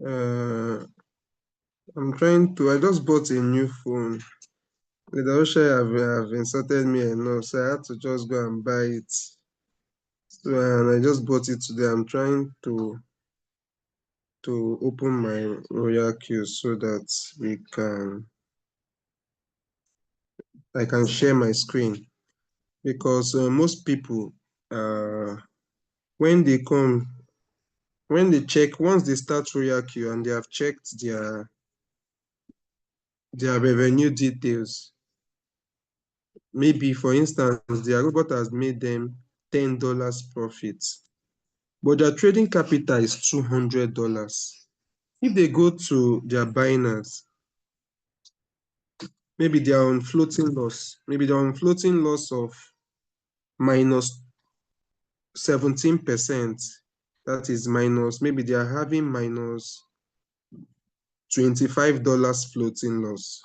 Uh, I just bought a new phone. The Russia have insulted me enough, so I had to just go and buy it. So, and I just bought it today. I'm trying to open my RoyalQ so that I can share my screen, because most people, uh, when they come, when they check, once they start RoyalQ and they have checked their revenue details, maybe for instance, their robot has made them $10 profit, but their trading capital is $200. If they go to their Binance, maybe they are on floating loss. Maybe they're on floating loss of minus 17%. That is minus, maybe they are having minus $25 floating loss.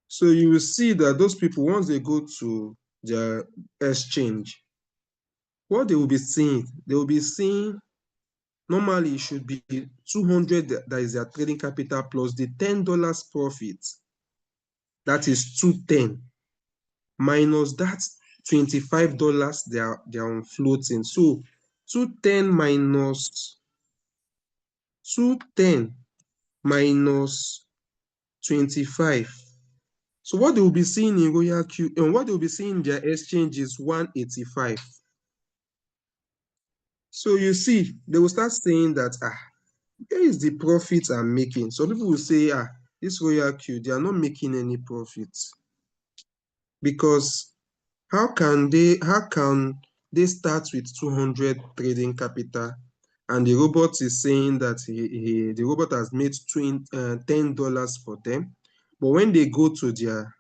So you will see that those people, once they go to their exchange, what they will be seeing, normally it should be 200, that is their trading capital, plus the $10 profit, that is 210, minus that $25 they are on floating. So 210 minus 25. So what they will be seeing in RoyalQ, and what they will be seeing in their exchange, is 185. So you see, they will start saying that, where is the profit I'm making? So people will say, this RoyalQ, they are not making any profits, because how can they start with 200 trading capital, and the robot is saying that the robot has made $10 for them, but when they go to their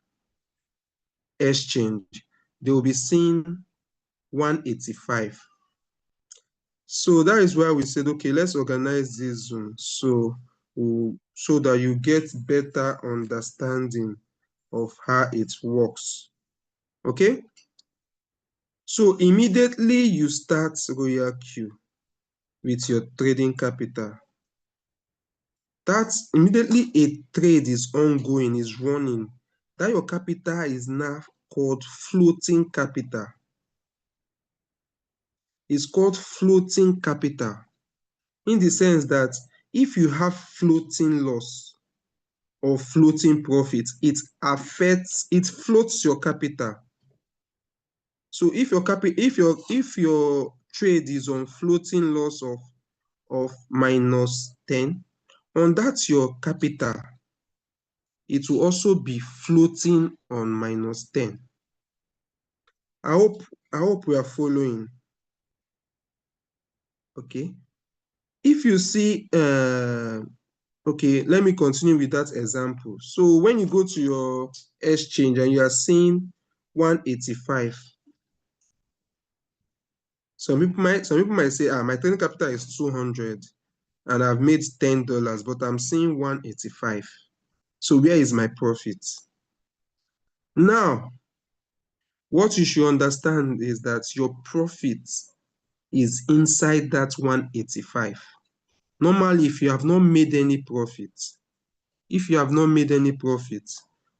exchange, they will be seeing 185. So that is why we said, okay, let's organize this Zoom so that you get better understanding of how it works. Okay? So immediately you start RoyalQ with your trading capital. That's immediately a trade is ongoing, is running. That your capital is now called floating capital. It's called floating capital, in the sense that if you have floating loss or floating profit, it floats your capital. So if your trade is on floating loss of minus 10, on that your capital, it will also be floating on minus 10. I hope we are following. Okay. If you see, okay, let me continue with that example. So when you go to your exchange and you are seeing 185, some people might say, my trading capital is 200 and I've made $10, but I'm seeing 185. So where is my profit? Now, what you should understand is that your profit is inside that 185. Normally, if you have not made any profit,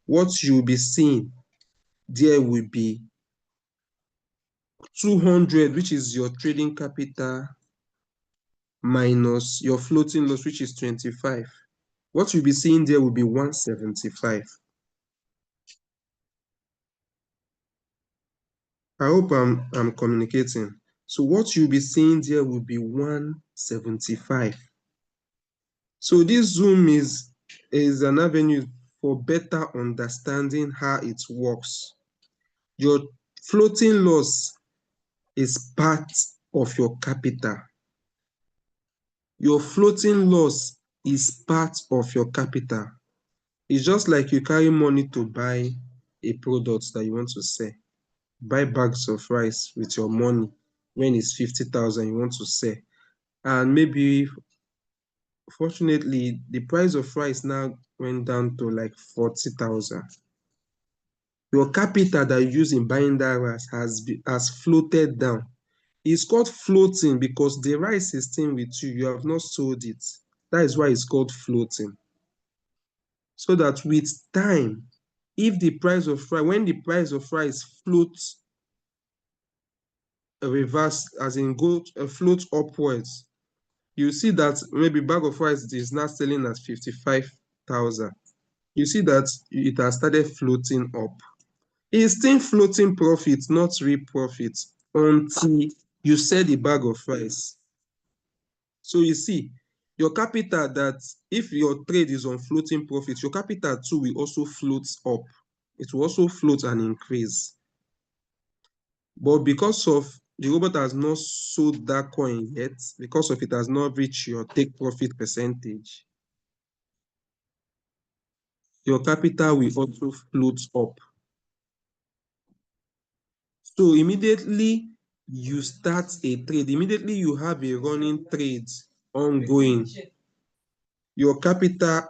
what you'll be seeing there will be 200, which is your trading capital, minus your floating loss, which is 25. What you'll be seeing there will be 175. I hope I'm communicating. So what you'll be seeing there will be 175. So this Zoom is an avenue for better understanding how it works. Your floating loss is part of your capital. Your floating loss is part of your capital. It's just like you carry money to buy a product that you want to sell. Buy bags of rice with your money when it's 50,000 you want to sell. And maybe, fortunately, the price of rice now went down to like 40,000. Your capital that you use in buying that rice has floated down. It's called floating because the rice is still with you. You have not sold it. That is why it's called floating. So that with time, if the price of rice, when the price of rice floats reverse, as in go float upwards, you see that maybe bag of rice is now selling at 55,000. You see that it has started floating up. It's still floating profit, not real profit, until you sell the bag of rice. So you see, your capital, that if your trade is on floating profit, your capital too will also float up. It will also float and increase. But because of the robot has not sold that coin yet, because of it has not reached your take profit percentage, your capital will also float up. So immediately you start a trade, immediately you have a running trade ongoing, your capital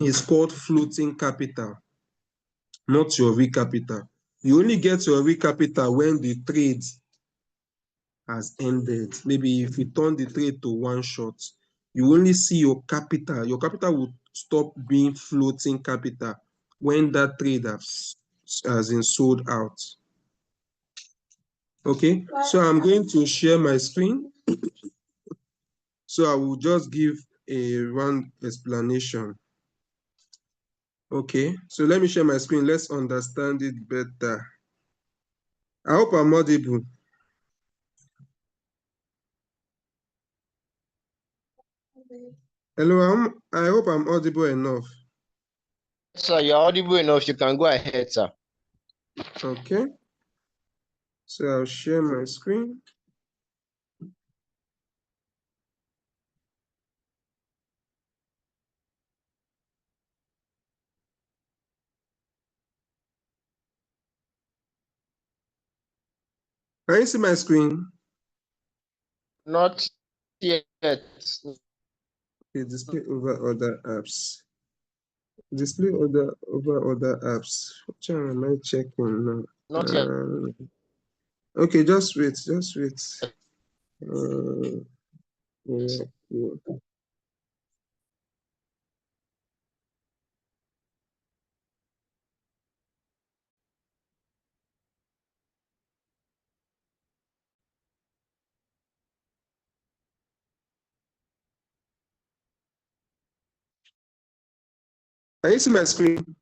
is called floating capital, not your real capital. You only get your real capital when the trade has ended. Maybe if you turn the trade to one shot, you only see your capital. Your capital will stop being floating capital when that trade has been sold out. Okay, so I'm going to share my screen. So I will just give a round explanation. Okay, so let me share my screen. Let's understand it better. I hope I'm audible. Hello, I hope I'm audible enough. Sir, you're audible enough. You can go ahead, sir. Okay, so I'll share my screen. Can you see my screen? Not yet. Okay, display over other apps. Display over other apps. Which one am I checking now? Not yet. Okay, just wait, just wait. Yeah. Can you see my screen?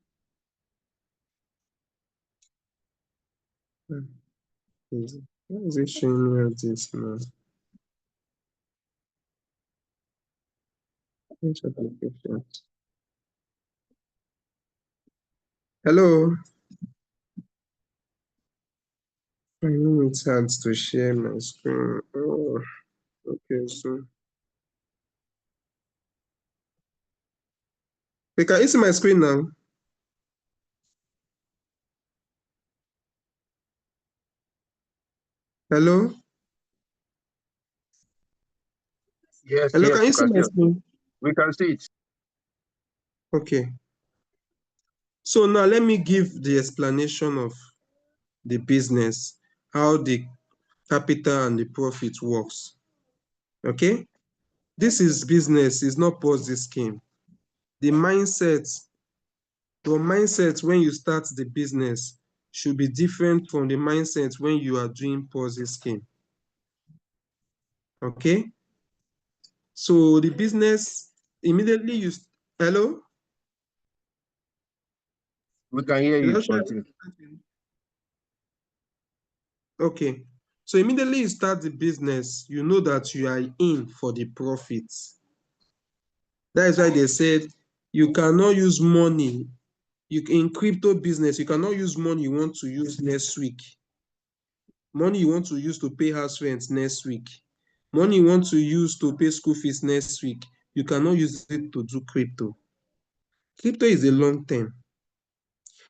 Why is it showing me this now? Which application? Hello. I know it's hard to share my screen. Oh, okay, so. Okay, can you see my screen now? Hello? Yes, Hello, yes, can you we see can my see it. screen? We can see it. Okay. So now let me give the explanation of the business, how the capital and the profit works. Okay? This is business, it's not Ponzi scheme. The mindset, your mindset when you start the business should be different from the mindset when you are doing Ponzi scheme. Okay? So the business, immediately you, hello? We can hear you. Continue. Okay. So immediately you start the business, you know that you are in for the profits. That is why they said you cannot use money. In crypto business, you cannot use money you want to use next week. Money you want to use to pay house rent next week. Money you want to use to pay school fees next week. You cannot use it to do crypto. Crypto is a long term.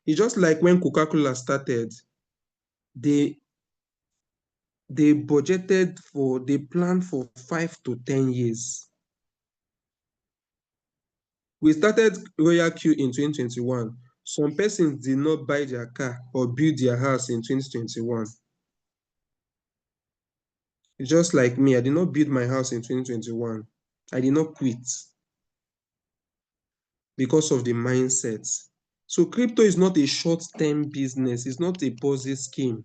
It's just like when Coca-Cola started, they they planned for 5 to 10 years. We started RoyalQ in 2021. Some persons did not buy their car or build their house in 2021. It's just like me. I did not build my house in 2021. I did not quit because of the mindset. So crypto is not a short-term business. It's not a Ponzi scheme.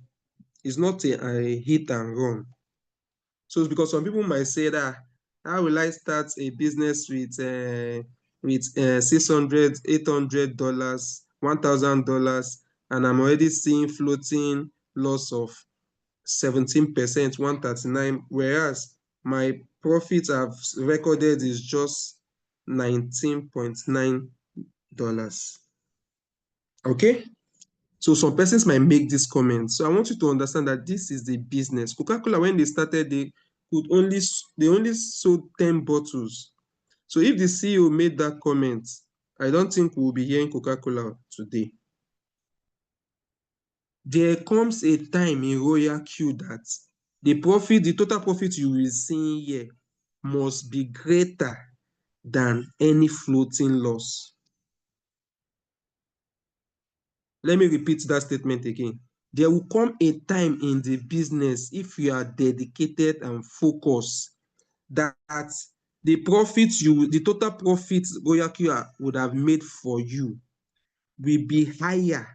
It's not a hit and run. So because some people might say that, how will I start a business with $600, $800, $1,000, and I'm already seeing floating loss of 17%, 139, whereas my profit I've recorded is just $19.9. Okay? So some persons might make this comment. So I want you to understand that this is the business. Coca-Cola, when they started, they only sold 10 bottles. So if the CEO made that comment, I don't think we'll be hearing Coca-Cola today. There comes a time in RoyalQ that the total profit you will see here must be greater than any floating loss. Let me repeat that statement again. There will come a time in the business, if you are dedicated and focused, that the total profit RoyalQ would have made for you will be higher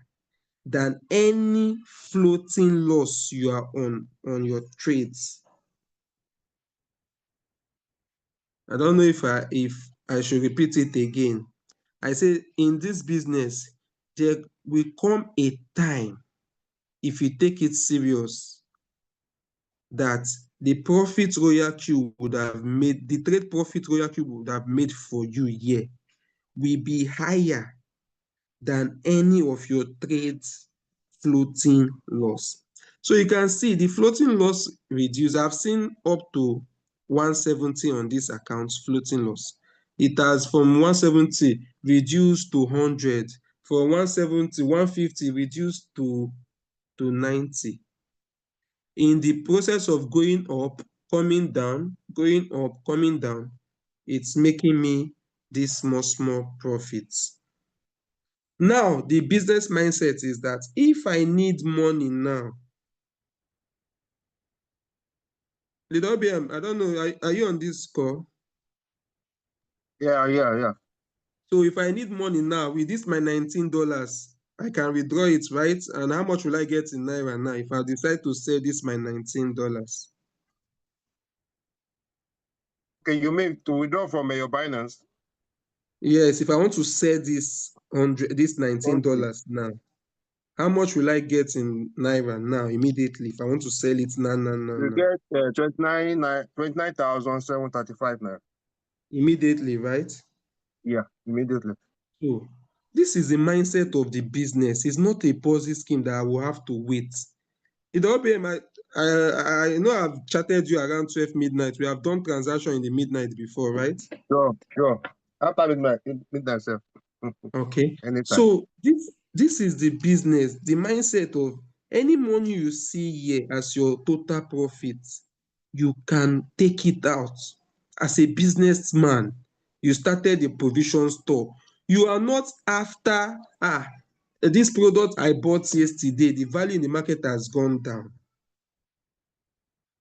than any floating loss you are on your trades. I don't know if I should repeat it again. I say in this business, there will come a time, if you take it serious, that the trade profit RoyalQ would have made for you here will be higher than any of your trades floating loss. So you can see the floating loss reduced. I've seen up to 170 on this account, floating loss. It has from 170 reduced to 100, from 170, 150 reduced to 90. In the process of going up, coming down, going up, coming down, it's making me this small profits. Now, the business mindset is that if I need money now, Little BM, I don't know, are you on this call? Yeah. So if I need money now, with this my $19, I can withdraw it, right? And how much will I get in Naira now if I decide to sell this my $19? Okay, you mean to withdraw from your Binance? Yes, if I want to sell this Okay. $19 now, how much will I get in Naira now, immediately, if I want to sell it now, You now? get 29,735 now. Immediately, right? Yeah, immediately. So this is the mindset of the business. It's not a Ponzi scheme that I will have to wait. It all be I know I've chatted you around 12 midnight. We have done transaction in the midnight before, right? Sure. After midnight, sir. Okay. Anytime. So this is the business, the mindset of any money you see here as your total profit, you can take it out. As a businessman, you started a provision store. You are not after this product I bought yesterday, the value in the market has gone down.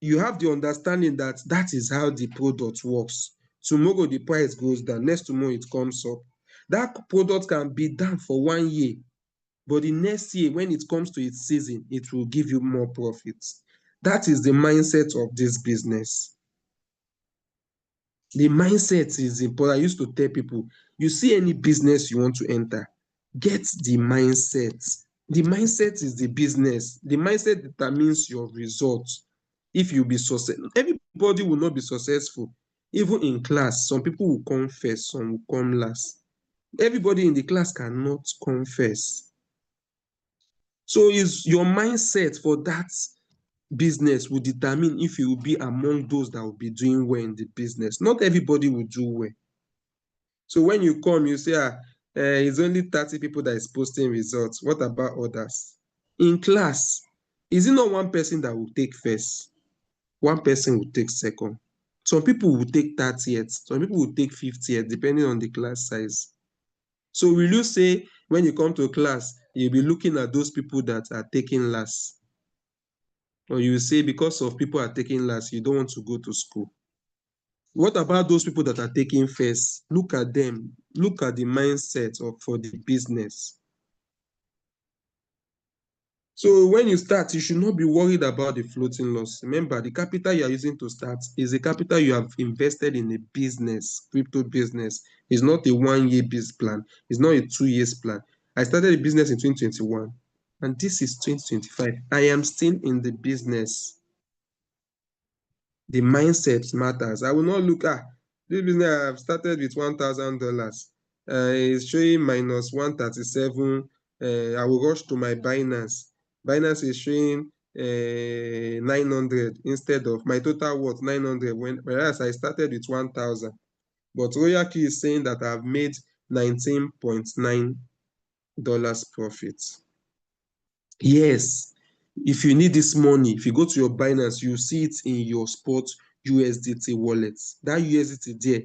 You have the understanding that that is how the product works. Tomorrow the price goes down, next tomorrow it comes up. That product can be down for 1 year, but the next year when it comes to its season, it will give you more profits. That is the mindset of this business. The mindset is important. I used to tell people, you see any business you want to enter, get the mindset. The mindset is the business. The mindset determines your results. If you be successful, everybody will not be successful. Even in class, some people will come first, some will come last. Everybody in the class cannot come first. So is your mindset for that business will determine if you will be among those that will be doing well in the business. Not everybody will do well. So when you come, you say, it's only 30 people that is posting results. What about others? In class, is it not one person that will take first? One person will take second. Some people will take 30th. Some people will take 50th, depending on the class size. So will you say when you come to class, you'll be looking at those people that are taking last? Or you say because of people are taking last, you don't want to go to school. What about those people that are taking first? Look at them. Look at the mindset for the business. So when you start, you should not be worried about the floating loss. Remember, the capital you are using to start is a capital you have invested in a business, crypto business. It's not a 1-year business plan. It's not a 2 years plan. I started a business in 2021, and this is 2025. I am still in the business. The mindset matters. I will not look, this business I have started with $1,000. It's showing minus 137. I will rush to my Binance. Binance is showing 900 instead of my total worth 900, whereas I started with 1,000. But RoyalQ is saying that I've made $19.9 profit. Yes, if you need this money, if you go to your Binance, you see it in your spot USDT wallet. That USDT there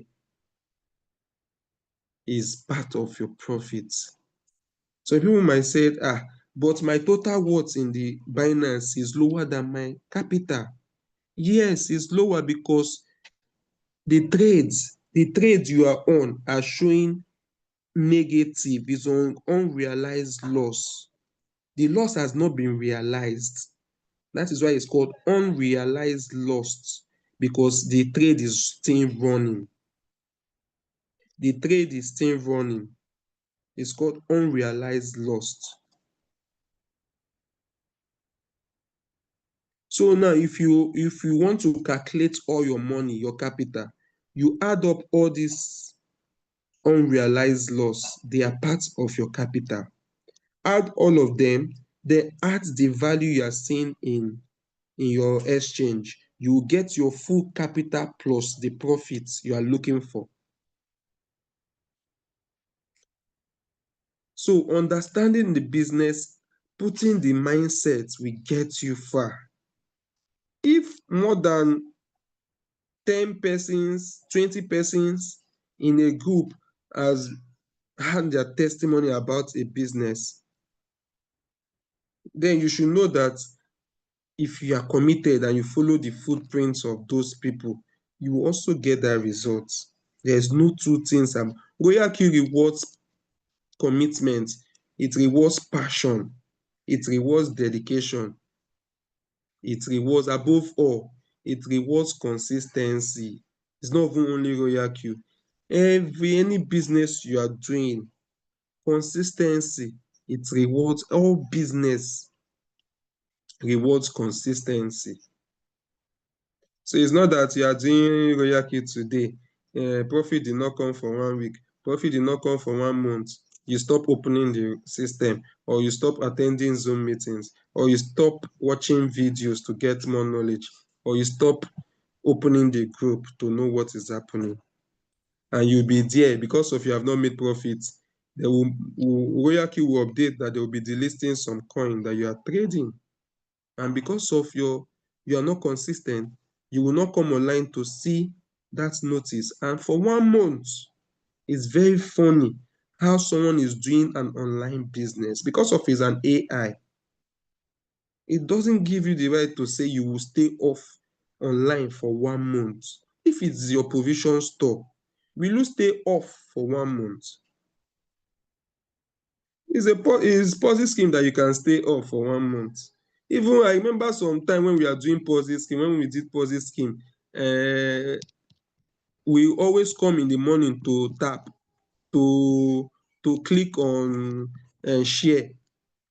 is part of your profit. So people might say, but my total worth in the Binance is lower than my capital. Yes, it's lower because the trades you are on are showing negative, is on unrealized loss. The loss has not been realized. That is why it's called unrealized loss, because the trade is still running. The trade is still running. It's called unrealized loss. So now if you want to calculate all your money, your capital, you add up all these unrealized loss. They are part of your capital. Add all of them, then add the value you are seeing in your exchange. You will get your full capital plus the profits you are looking for. So understanding the business, putting the mindset will get you far. If more than 10 persons, 20 persons in a group has had their testimony about a business, then you should know that if you are committed and you follow the footprints of those people, you will also get that result. There's no two things. RoyalQ rewards commitment, it rewards passion, it rewards dedication, it rewards, above all, it rewards consistency. It's not even only RoyalQ. Any business you are doing, consistency, it rewards. All business rewards consistency. So it's not that you are doing RoyalQ today, profit did not come for 1 week, profit did not come for 1 month. You stop opening the system, or you stop attending Zoom meetings, or you stop watching videos to get more knowledge, or you stop opening the group to know what is happening. And you'll be there because of you have not made profits. RoyalQ will update that they will be delisting some coin that you are trading. And because of you are not consistent, you will not come online to see that notice. And for 1 month, it's very funny how someone is doing an online business because of it's an AI. It doesn't give you the right to say you will stay off online for 1 month. If it's your provision store, will you stay off for 1 month? It's a Ponzi scheme that you can stay off for 1 month. Even I remember some time when we are doing Ponzi scheme, when we did Ponzi scheme, we always come in the morning to tap, to click on share.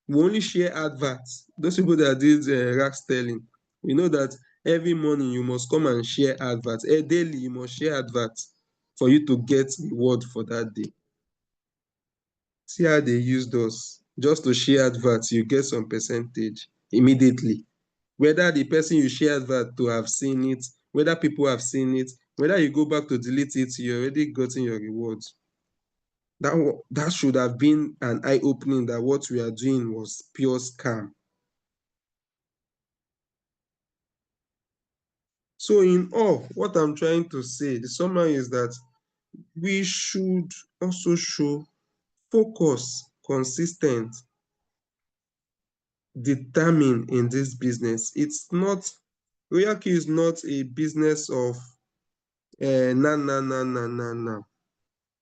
We only share adverts. Those people that did rack selling, we know that every morning you must come and share adverts. Daily you must share adverts for you to get reward for that day. See how they used us. Just to share adverts, you get some percentage immediately. Whether the person you share advert to have seen it, whether people have seen it, whether you go back to delete it, you already gotten your rewards. That should have been an eye-opening that what we are doing was pure scam. So in all, what I'm trying to say, the summary is that we should also show focus, consistent determine in this business. It's not, RoyalQ is not a business of na.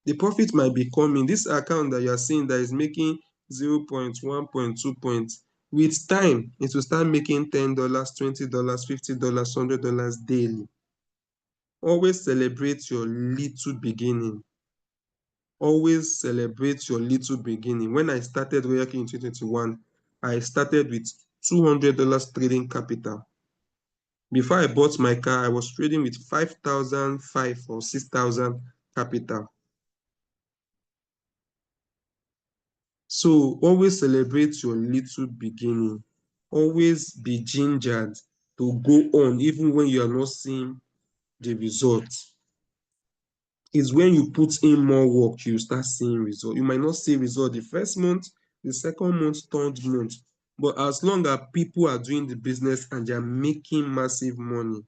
The profit might be coming. This account that you are seeing that is making 0 0.1, 1.2 points, with time, it will start making $10, $20, $50, $100 daily. Always celebrate your little beginning. Always celebrate your little beginning. When I started RoyalQ in 2021, I started with $200 trading capital. Before I bought my car, I was trading with 5,005 or 6,000 capital. So always celebrate your little beginning. Always be gingered to go on even when you are not seeing the result. It's when you put in more work, you start seeing result. You might not see result the first month, the second month, third month. But as long as people are doing the business and they are making massive money,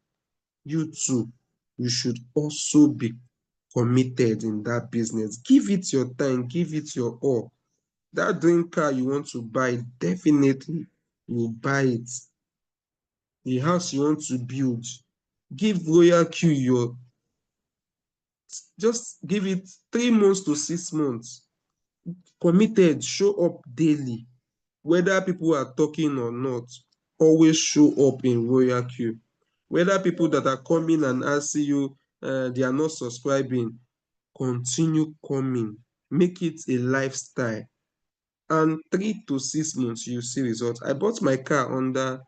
you too, you should also be committed in that business. Give it your time, give it your all. That dream car you want to buy, definitely you buy it. The house you want to build, give RoyalQ your, just give it 3 months to 6 months. Committed, show up daily. Whether people are talking or not, always show up in RoyalQ. Whether people that are coming and asking you, they are not subscribing, continue coming. Make it a lifestyle. And 3 to 6 months, you see results. I bought my car under,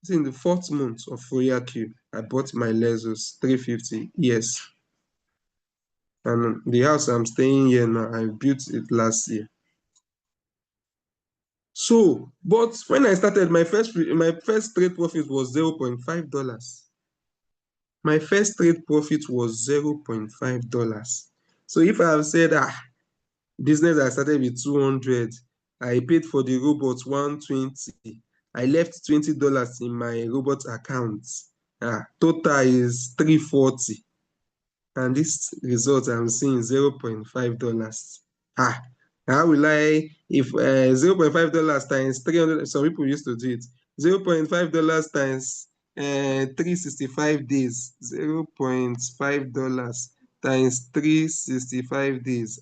it's in the 4th month of RoyalQ. I bought my Lexus 350. Yes. And the house I'm staying here now, I built it last year. So, but when I started, my first trade profit was $0.5. My first trade profit was $0.5. So if I have said, business I started with 200, I paid for the robot 120, I left $20 in my robot account. Total is 340. And this result I'm seeing $0.5. How will I, if $0.5 times 300, some people used to do it, $0.5 times 365 days, $0.5 times 365 days,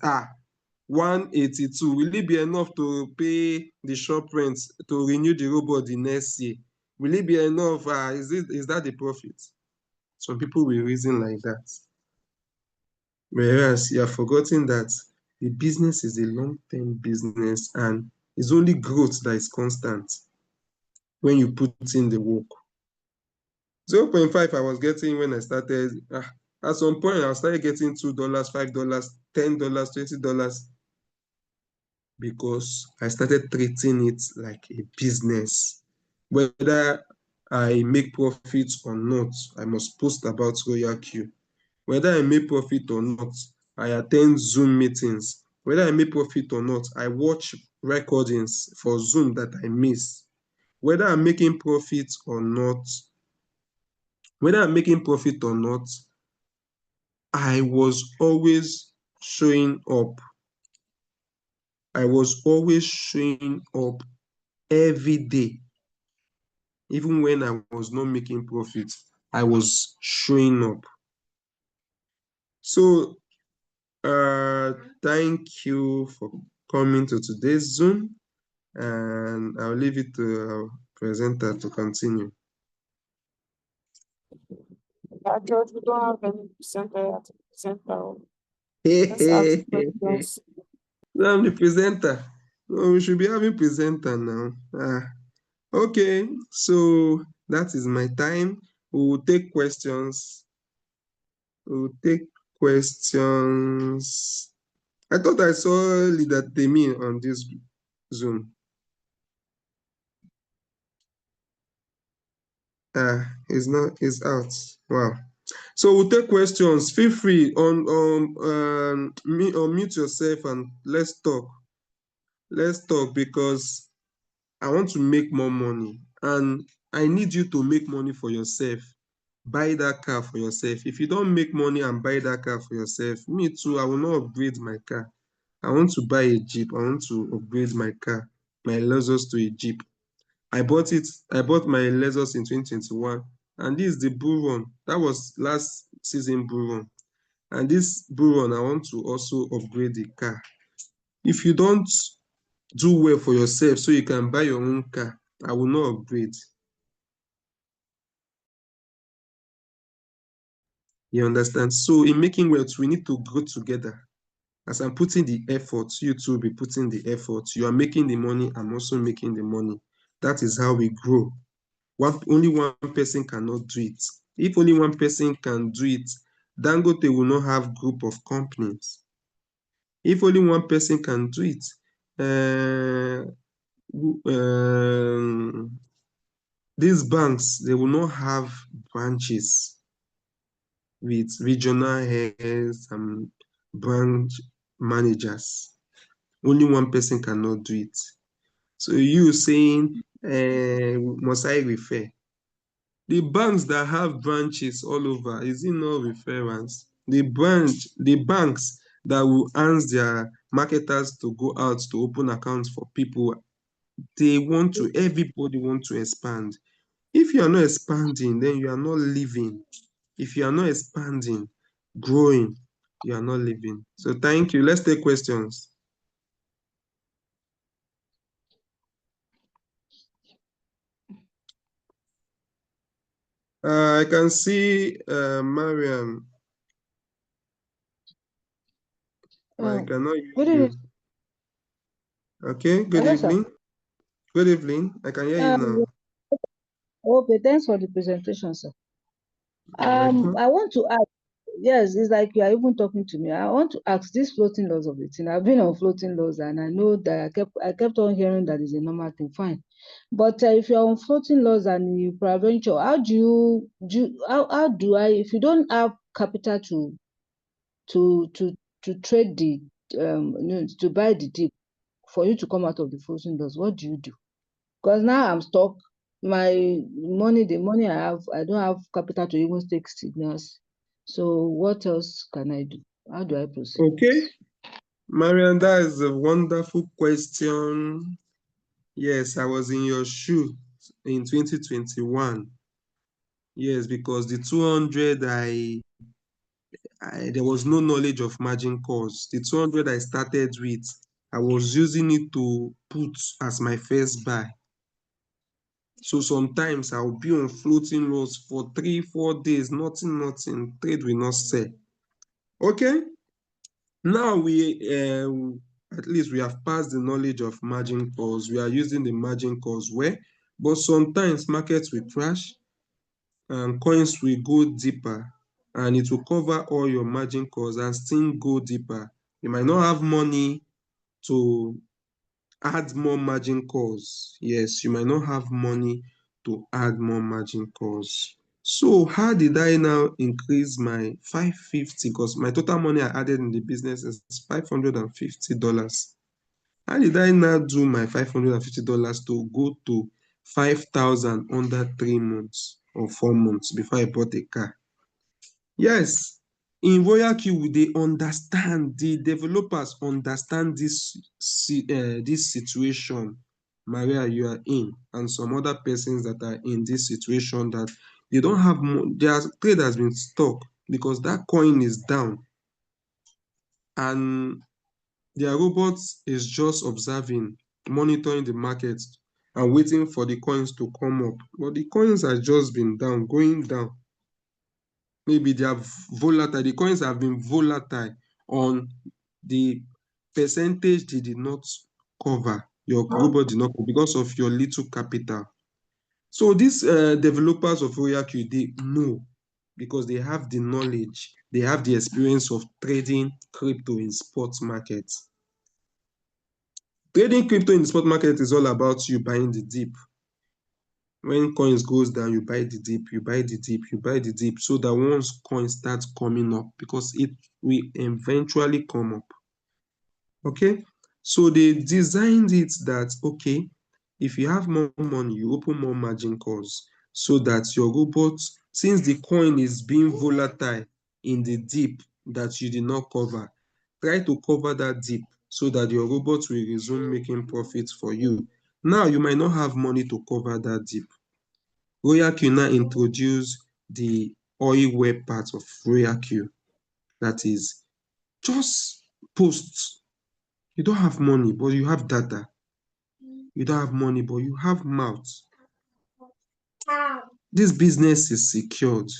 182. Will it be enough to pay the shop rent to renew the robot the next year? Will it be enough? Is that the profit? Some people will reason like that. Whereas you have forgotten that the business is a long-term business and it's only growth that is constant when you put in the work. 0.5 I was getting when I started. At some point, I started getting $2, $5, $10, $20 because I started treating it like a business. Whether I make profits or not, I must post about RoyalQ. Whether I make profit or not, I attend Zoom meetings. Whether I make profit or not, I watch recordings for Zoom that I miss. Whether I'm making profit or not, I was always showing up. I was always showing up every day. Even when I was not making profit, I was showing up. So, thank you for coming to today's Zoom, and I'll leave it to our presenter to continue. George, we don't have any presenter at the presenter. Hey, Let's ask hey, hey, hey. questions. I'm the presenter. No, we should be having presenter now. Okay, so that is my time. We'll take questions. I thought I saw Leader Temi on this Zoom. He's out. Wow. So we'll take questions. Feel free unmute yourself and let's talk. Let's talk because I want to make more money and I need you to make money for yourself. Buy that car for yourself. If you don't make money and buy that car for yourself, me too, I will not upgrade my car. I want to buy a Jeep. I want to upgrade my car, my Lexus to a Jeep. I bought my Lexus in 2021, and this is the bull run. That was last season bull run. And this bull run, I want to also upgrade the car. If you don't do well for yourself so you can buy your own car, I will not upgrade. You understand? So in making wealth, we need to grow together. As I'm putting the effort, you too will be putting the effort. You are making the money, I'm also making the money. That is how we grow. Only one person cannot do it. If only one person can do it, Dangote will not have group of companies. If only one person can do it, these banks, they will not have branches with regional heads and branch managers. Only one person cannot do it. So you saying, must I refer? The banks that have branches all over, is it not reference? The banks that will ask their marketers to go out to open accounts for people, everybody want to expand. If you are not expanding, then you are not living. If you are not expanding, growing, you are not living. So thank you. Let's take questions. I can see Mariam. I cannot hear Good you. evening. Okay, good Hello, sir. evening. Good evening. I can hear you now. Okay, thanks for the presentation, sir. Welcome. I want to ask, yes, it's like you are even talking to me. I want to ask this floating laws of the thing. I've been on floating laws and I know that I kept on hearing that is a normal thing, fine. But if you're on floating laws and you peradventure, how do I, if you don't have capital to trade the to buy the dip for you to come out of the floating laws, what do you do? Because now I'm stuck. The money I have, I don't have capital to even take signals. So what else can I do? How do I proceed? Okay. Mariam, that is a wonderful question. Yes, I was in your shoe in 2021. Yes, because the 200, there was no knowledge of margin calls. The 200 I started with, I was using it to put as my first buy. So sometimes I'll be on floating loss for 3-4 days, nothing, trade will not sell. Okay, now at least we have passed the knowledge of margin calls. We are using the margin calls well, but sometimes markets will crash and coins will go deeper, and it will cover all your margin calls and still go deeper. You might not have money to add more margin calls. Yes, you might not have money to add more margin calls. So how did I now increase my 550? Because my total money I added in the business is $550. How did I now do my $550 to go to 5,000 under 3 months or 4 months before I bought a car? Yes, in RoyalQ, the developers understand this situation, Maria, you are in, and some other persons that are in this situation that they don't have, their trade has been stuck because that coin is down and their robot is just observing, monitoring the market and waiting for the coins to come up. But the coins have just been down, going down. Maybe they are volatile. The coins have been volatile on the percentage they did not cover. Your robot did not cover because of your little capital. So these developers of RoyalQ, they know because they have the knowledge, they have the experience of trading crypto in spot markets. Trading crypto in the spot market is all about you buying the dip. When coins goes down, you buy the dip, you buy the dip, you buy the dip, so that once coins starts coming up, because it will eventually come up. Okay, so they designed it that, okay, if you have more money, you open more margin calls so that your robot, since the coin is being volatile in the dip that you did not cover, try to cover that dip so that your robot will resume making profits for you. Now you might not have money to cover that dip. RoyalQ now introduce the oil web part of RoyalQ. That is, just post. You don't have money, but you have data. You don't have money, but you have mouth. This business is secured.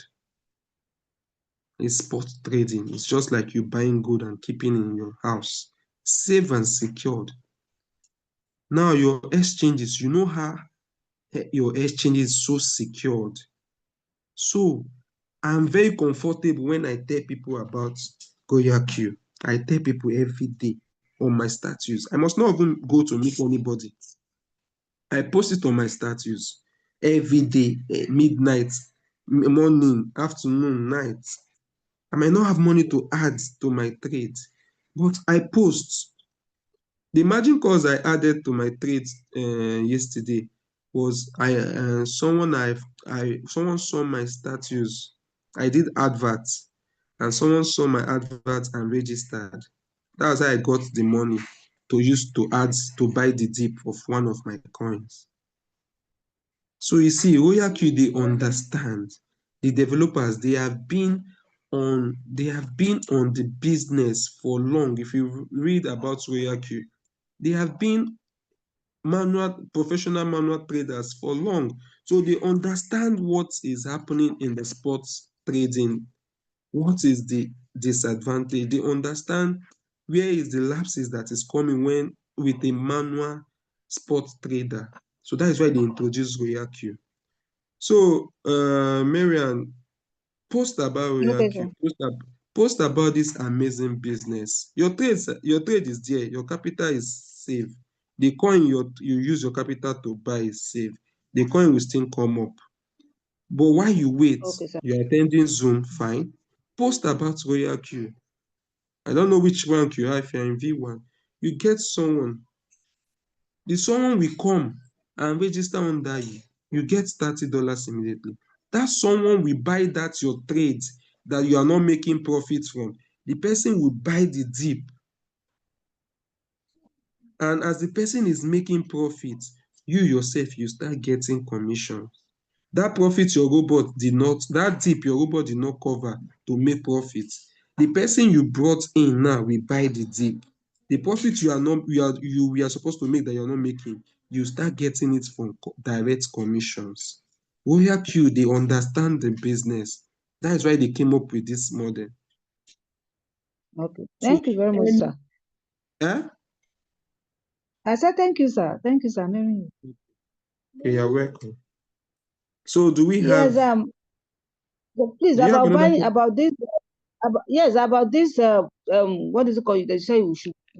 It's spot trading. It's just like you buying gold and keeping in your house. Safe and secured. Now your exchanges, you know how your exchange is so secured. So I'm very comfortable when I tell people about RoyalQ. I tell people every day on my status. I must not even go to meet anybody. I post it on my status every day, midnight, morning, afternoon, night. I might not have money to add to my trade, but I post. The margin calls I added to my trade yesterday was someone saw my status. I did adverts, and someone saw my advert and registered. That's how I got the money to use to add to buy the dip of one of my coins. So you see, RoyalQ, they understand. The developers, they have been on the business for long. If you read about RoyalQ, they have been professional manual traders for long. So they understand what is happening in the sports trading. What is the disadvantage? They understand where is the lapses that is coming when with a manual sports trader. So that is why they introduced RoyalQ. So, Marian, post about Okay, RoyalQ. sir. Post about this amazing business. Your trade is there. Your capital is safe. The coin you use your capital to buy is safe. The coin will still come up. But while you wait, Okay, sir. you're attending Zoom, fine. Post about RoyalQ. I don't know which rank you are. If you're in V1, you get someone. The someone will come and register under you. You get $30 immediately. That someone will buy that your trade that you are not making profits from. The person will buy the dip. And as the person is making profits, you yourself, you start getting commission. That profit your robot did not, that dip your robot did not cover to make profits. The person you brought in now will buy the dip. The profit we are supposed to make that you're not making, you start getting it from direct commissions. RoyalQ, they understand the business. That is why they came up with this model. Okay. So, Thank you very much, sir. eh? I said thank you, sir. Thank you, sir. Mary. Okay, you're welcome. So, do we Yes, have? please Do you have about another? buying about this about this what is it called? They say we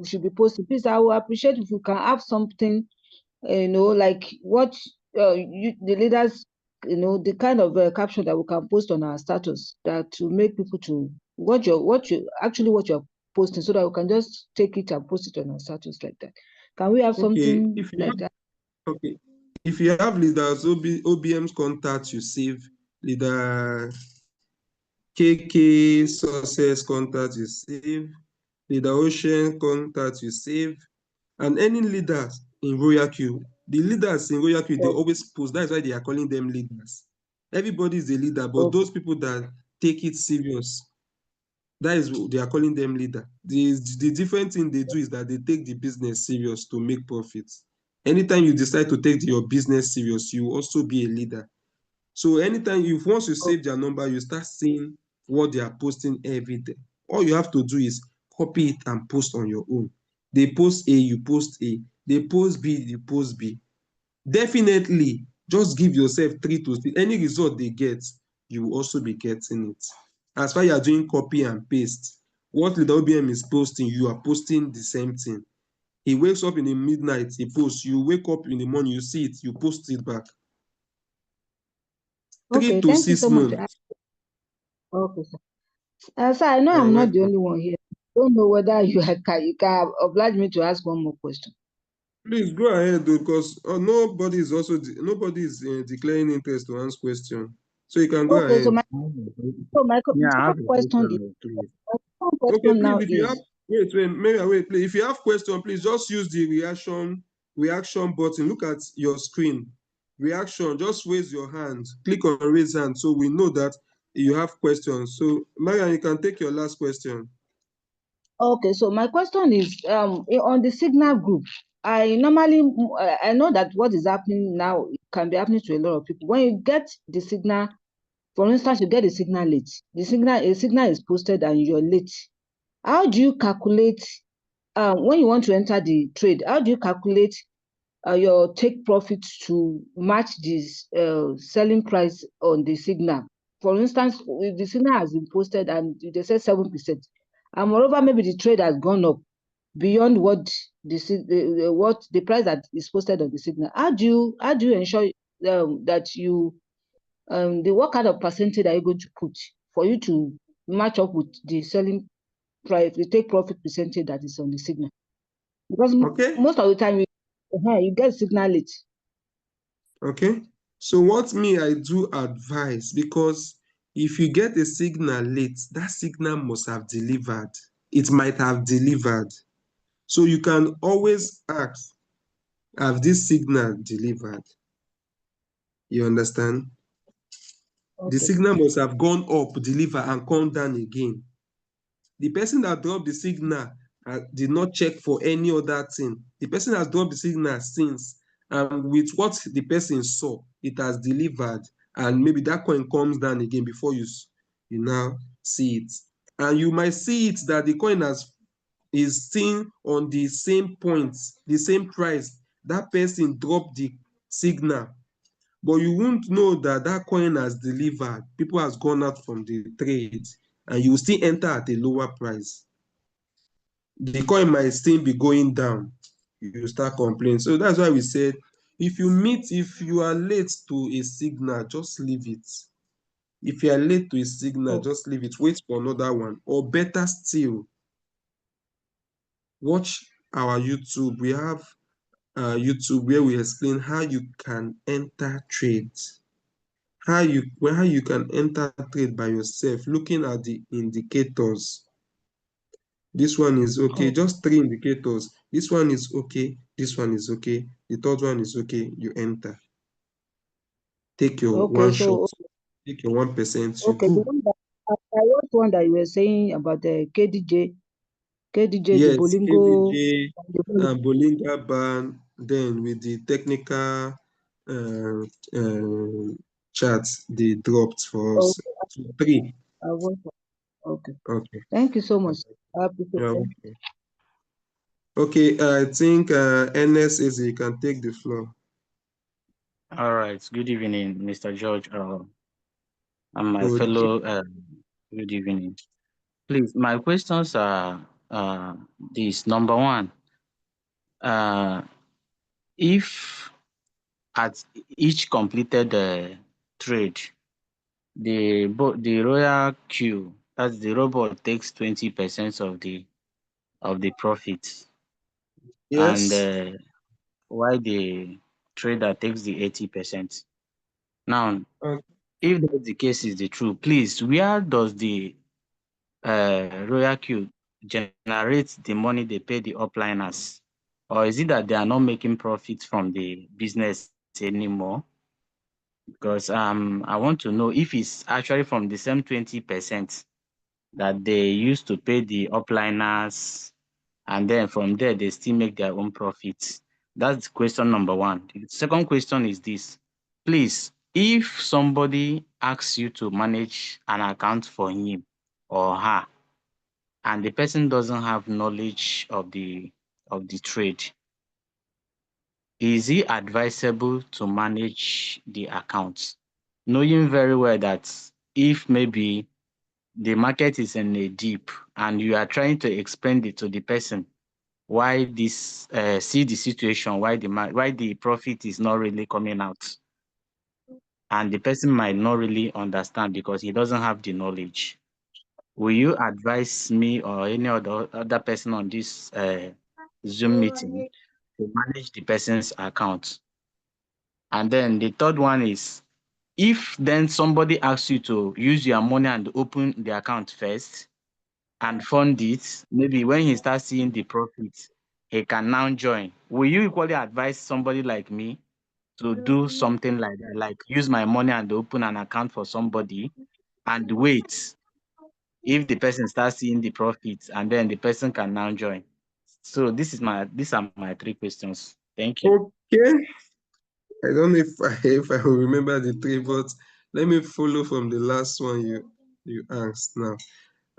should be posting. Please, I will appreciate if you can have something, like what the leaders, the kind of caption that we can post on our status that to make people to what you're posting, so that we can just take it and post it on our status like that. Can we have Okay, something like that? okay. If you have leaders OBM's contact, you save. Leader KK success contact, you save. Leader Ocean contact, you save. And any leaders in RoyalQ, the leaders in RoyalQ, they Oh, always post. That's why they are calling them leaders. Everybody is a leader, but okay. those people that take it serious, that is what they are calling them leader. The different thing they do is that they take the business serious to make profits. Anytime you decide to take your business serious, you will also be a leader. So anytime once you save their number, you start seeing what they are posting every day. All you have to do is copy it and post on your own. They post A, you post A. They post B, you post B. Definitely, just give yourself 3 to 6. Any result they get, you will also be getting it. As far as you are doing copy and paste, what the OBM is posting, you are posting the same thing. He wakes up in the midnight, he posts. You wake up in the morning, you see it, you post it back. Three Okay, to thank you six so much. months. Okay, sir. Sir, I know You're I'm not the welcome. only one here. Don't know whether you can oblige me to ask one more question. Please go ahead, though, because nobody is declaring interest to ask question. So you can go Okay, ahead. my Yeah, I have second a question is question, please. Okay, now please, if you have is wait, Mary, wait, please. If you have question, please just use the reaction reaction button. Look at your screen. Reaction, just raise your hand. Click on raise hand so we know that you have questions. So, Marian, you can take your last question. Okay, so my question is, on the signal group, I know that what is happening now can be happening to a lot of people. When you get the signal, for instance, you get a signal late. A signal is posted and you're late. How do you calculate, when you want to enter the trade, how do you calculate your take profit to match this selling price on the signal? For instance, if the signal has been posted and they say 7%, and moreover, maybe the trade has gone up beyond what the price that is posted on the signal. How do you ensure that you what kind of percentage are you going to put for you to match up with the selling price, the take profit percentage that is on the signal? Because Okay. most of the time you get signal late. Okay. So what me I do advise, because if you get a signal late, that signal must have delivered. It might have delivered. So you can always ask, have this signal delivered? You understand? The Okay. signal must have gone up, deliver, and come down again. The person that dropped the signal did not check for any other thing. The person has dropped the signal since, and with what the person saw, it has delivered, and maybe that coin comes down again before you now see it. And you might see it that the coin is seen on the same point, the same price. That person dropped the signal, but you won't know that that coin has delivered. People has gone out from the trade, and you will still enter at a lower price. The coin might still be going down. You start complaining. So that's why we said, if you are late to a signal, just leave it. If you are late to a signal, Oh, just leave it. Wait for another one. Or better still, watch our YouTube. We have YouTube where we explain how you can enter trades. How you can enter trade by yourself, looking at the indicators. This one is okay, oh, just 3 indicators. This one is okay, this one is okay, the third one is okay, you enter. Take your okay. one shot, So take your 1%, you okay, the go. one that I watched one that you were saying about the KDJ, the Yes, Bolingo. KDJ The, and Bolinga band, then with the technical uh, uh, charts they dropped for oh, us. So 3. I watched. Okay. Okay. Thank you so much. I appreciate Yeah, it. okay. Okay, I think NS is you can take the floor. All right. Good evening, Mr. George, and my Good. fellow. Good evening. Please, my questions are this. Number one, uh, if at each completed trade, the Royal Q, that's the robot, takes 20% of the profit, and Yes. while the trader takes the 80%. Now, Uh, if that's the case is the true, please, where does the RoyalQ generate the money they pay the upliners? Or is it that they are not making profit from the business anymore? Because I want to know if it's actually from the same 20% that they used to pay the upliners, and then from there they still make their own profits. That's question number one. The second question is this. Please, if somebody asks you to manage an account for him or her, and the person doesn't have knowledge of the trade, is it advisable to manage the accounts, knowing very well that if maybe the market is in a dip and you are trying to explain it to the person why this see the situation, why the profit is not really coming out, and the person might not really understand because he doesn't have the knowledge? Will you advise me or any other person on this Zoom meeting to manage the person's account? And then the third one is, if then somebody asks you to use your money and open the account first and fund it, maybe when he starts seeing the profit, he can now join. Will you equally advise somebody like me to do something like that, like use my money and open an account for somebody and wait if the person starts seeing the profits and then the person can now join? So these are my 3 questions. Thank you. Okay. I don't know if I will remember the 3, but let me follow from the last one you asked now.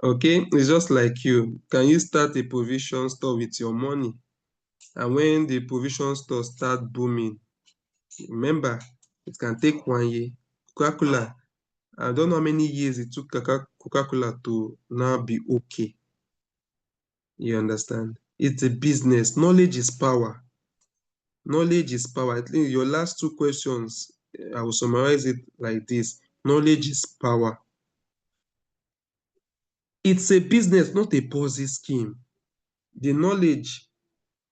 Okay, it's just like you. Can you start a provision store with your money? And when the provision store start booming, remember, it can take 1 year. Coca-Cola, I don't know how many years it took Coca-Cola to now be okay. You understand? It's a business. Knowledge is power. Knowledge is power. I think your last 2 questions, I will summarize it like this. Knowledge is power. It's a business, not a Ponzi scheme. The knowledge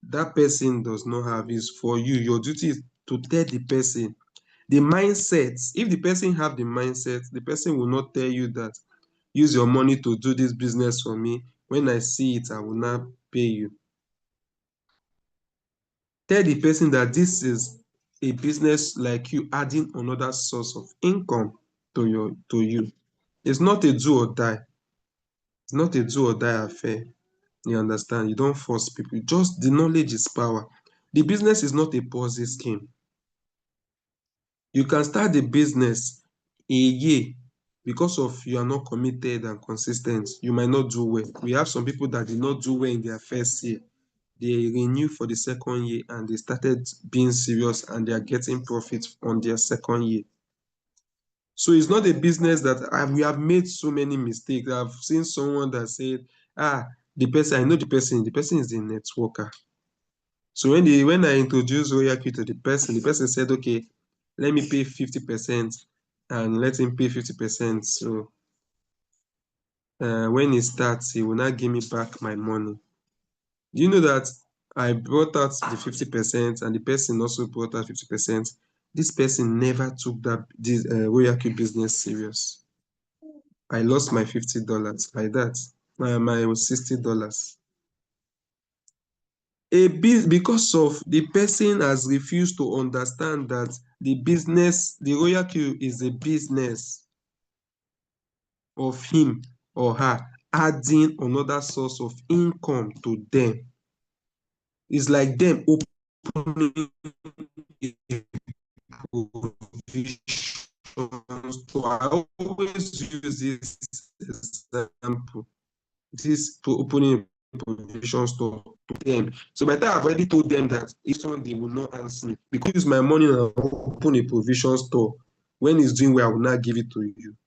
that person does not have is for you. Your duty is to tell the person. The mindset, if the person have the mindset, the person will not tell you that use your money to do this business for me. When I see it, I will not pay you. Tell the person that this is a business like you adding another source of income to you. It's not a do or die. It's not a do or die affair. You understand? You don't force people. Just the knowledge is power. The business is not a Ponzi scheme. You can start the business a year because of you are not committed and consistent. You might not do well. We have some people that did not do well in their first year. They renew for the second year and they started being serious and they are getting profit on their second year. So it's not a business that we have made so many mistakes. I've seen someone that said, the person, I know the person is the networker. So when I introduced RoyalQ to the person said, okay, let me pay 50% and let him pay 50%. So when he starts, he will not give me back my money. Do you know that I brought out the 50% and the person also brought out 50%? This person never took this RoyalQ business serious. I lost my $50 like that, my $60. Because of the person has refused to understand that the RoyalQ is a business of him or her adding another source of income to them. It's like them opening a provision store. I always use this example. This to opening a provision store to them. So by the time I've already told them that if someone they will not answer me, because use my money and open a provision store. When he's doing well, I will not give it to you.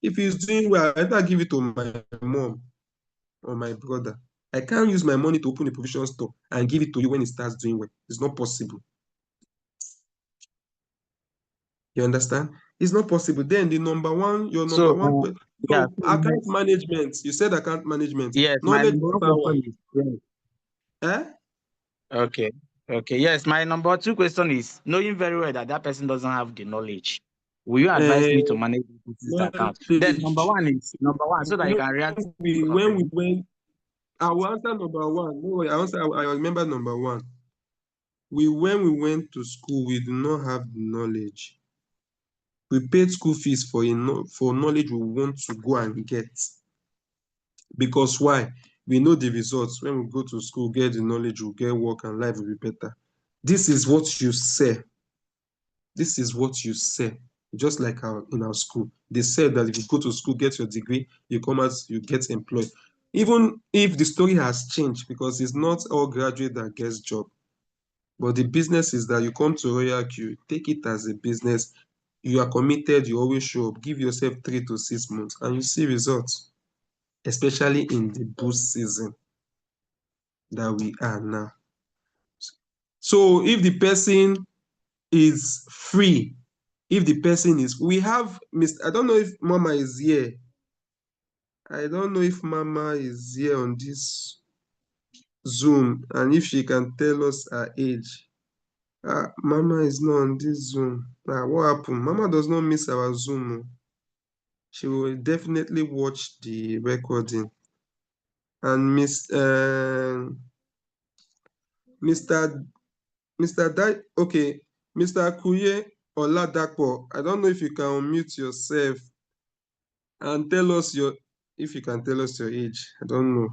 If he's doing well, I better give it to my mom or my brother. I can't use my money to open a provision store and give it to you when it starts doing well. It's not possible. You understand? It's not possible. Then your number one, So yeah, so account management. You said account management. yes, my Knowledge number is one power. question is yes. Eh? Okay. Yes, my number 2 question is, knowing very well that that person doesn't have the knowledge, will you advise me to manage this account? Then number one, so that you can react. When we went, I will answer number one. No, I remember number one. When we went to school, we do not have the knowledge. We paid school fees for knowledge we want to go and get. Because why? We know the results. When we go to school, get the knowledge, we'll get work and life will be better. This is what you say. This is what you say. Just like in our school. They said that if you go to school, get your degree, you come out, you get employed. Even if the story has changed, because it's not all graduate that gets job. But the business is that you come to RoyalQ, take it as a business. You are committed, you always show up. Give yourself 3 to 6 months and you see results, especially in the boost season that we are now. So if the person is free, we have I don't know if Mama is here. I don't know if Mama is here on this Zoom and if she can tell us her age. Mama is not on this Zoom. What happened? Mama does not miss our Zoom. She will definitely watch the recording. And Mr. Okay, Mr. Kuye Oladapo, I don't know if you can unmute yourself and tell us if you can tell us your age. I don't know.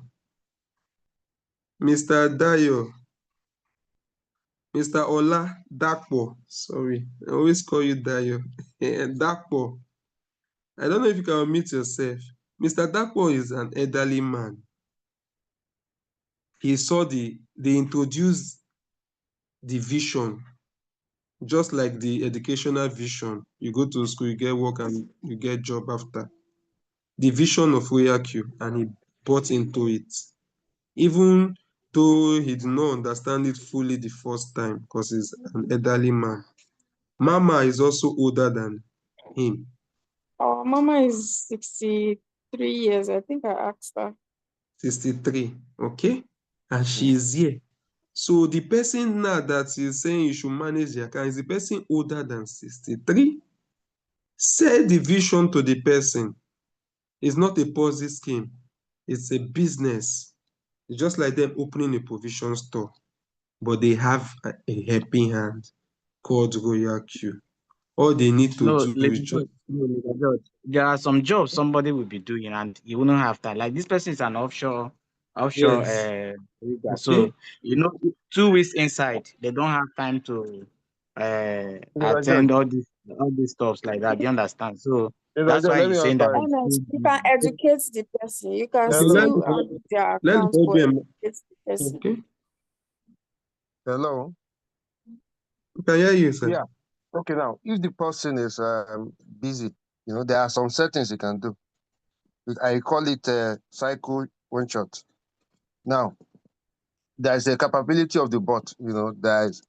Mr. Dayo, Mr. Oladapo, sorry, I always call you Dayo. Dapo, I don't know if you can unmute yourself. Mr. Dapo is an elderly man. He saw they introduced the vision, just like the educational vision. You go to school, you get work, and you get job after. The vision of RoyalQ, and he bought into it. Even though he did not understand it fully the first time, because he's an elderly man. Mama is also older than him. Our mama is 63 years. I think I asked her. 63, okay? And she is here. So the person now that is saying you should manage the account is the person older than 63. Sell the vision to the person. It's not a Ponzi scheme. It's a business. It's just like them opening a provision store, but they have a helping hand called RoyalQ. All they need to No, do is Lady just George, no, Lady George. There are some jobs somebody will be doing and he wouldn't have time. Like this person is an offshore yes, rigger. okay. So 2 weeks inside, they don't have time to attend all these stuffs like that. Do you understand? So that's why Let me he's saying that answer he's you. too Honest, you can busy. educate the person. You can Okay, let Hello. still the add their let the account, but OBM. educate the person. Okay, Hello. we can hear you, sir. Yeah. Okay. Now, if the person is busy, there are some settings you can do. I call it cycle one shot. Now, there's a capability of the bot. There's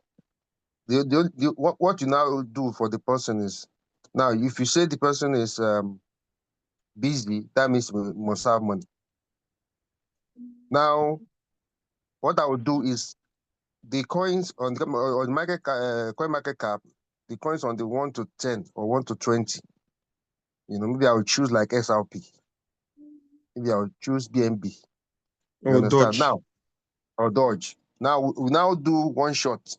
what you now do for the person is now if you say the person is busy, that means we must have money. Now, what I would do is the coins on coin market cap, the coins on the 1 to 10 or 1 to 20. Maybe I would choose like SRP. Maybe I would choose BNB. You Or understand? Dodge. Now, or Dodge. Now we now do one shot.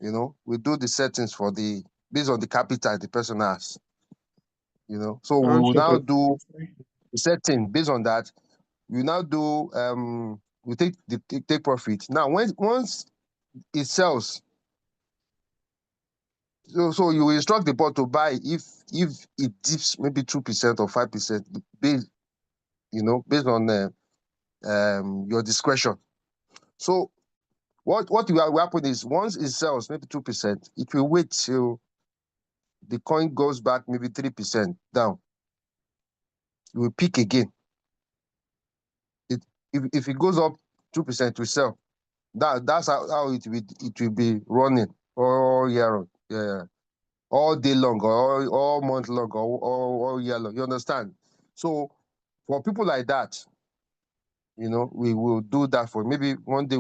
We do the settings based on the capital the person has. So we One will shot now of do the setting based on that. We now do we take profit. Now once it sells, so you instruct the bot to buy if it dips maybe 2% or 5% based on your discretion. So what will happen is once it sells maybe 2%, it will wait till the coin goes back maybe 3% down. It will peak again. If it goes up 2%, it will sell. That's how it will be running all year, all day long, or all month long, or all year long. You understand? So for people like that, we will do that for maybe one day.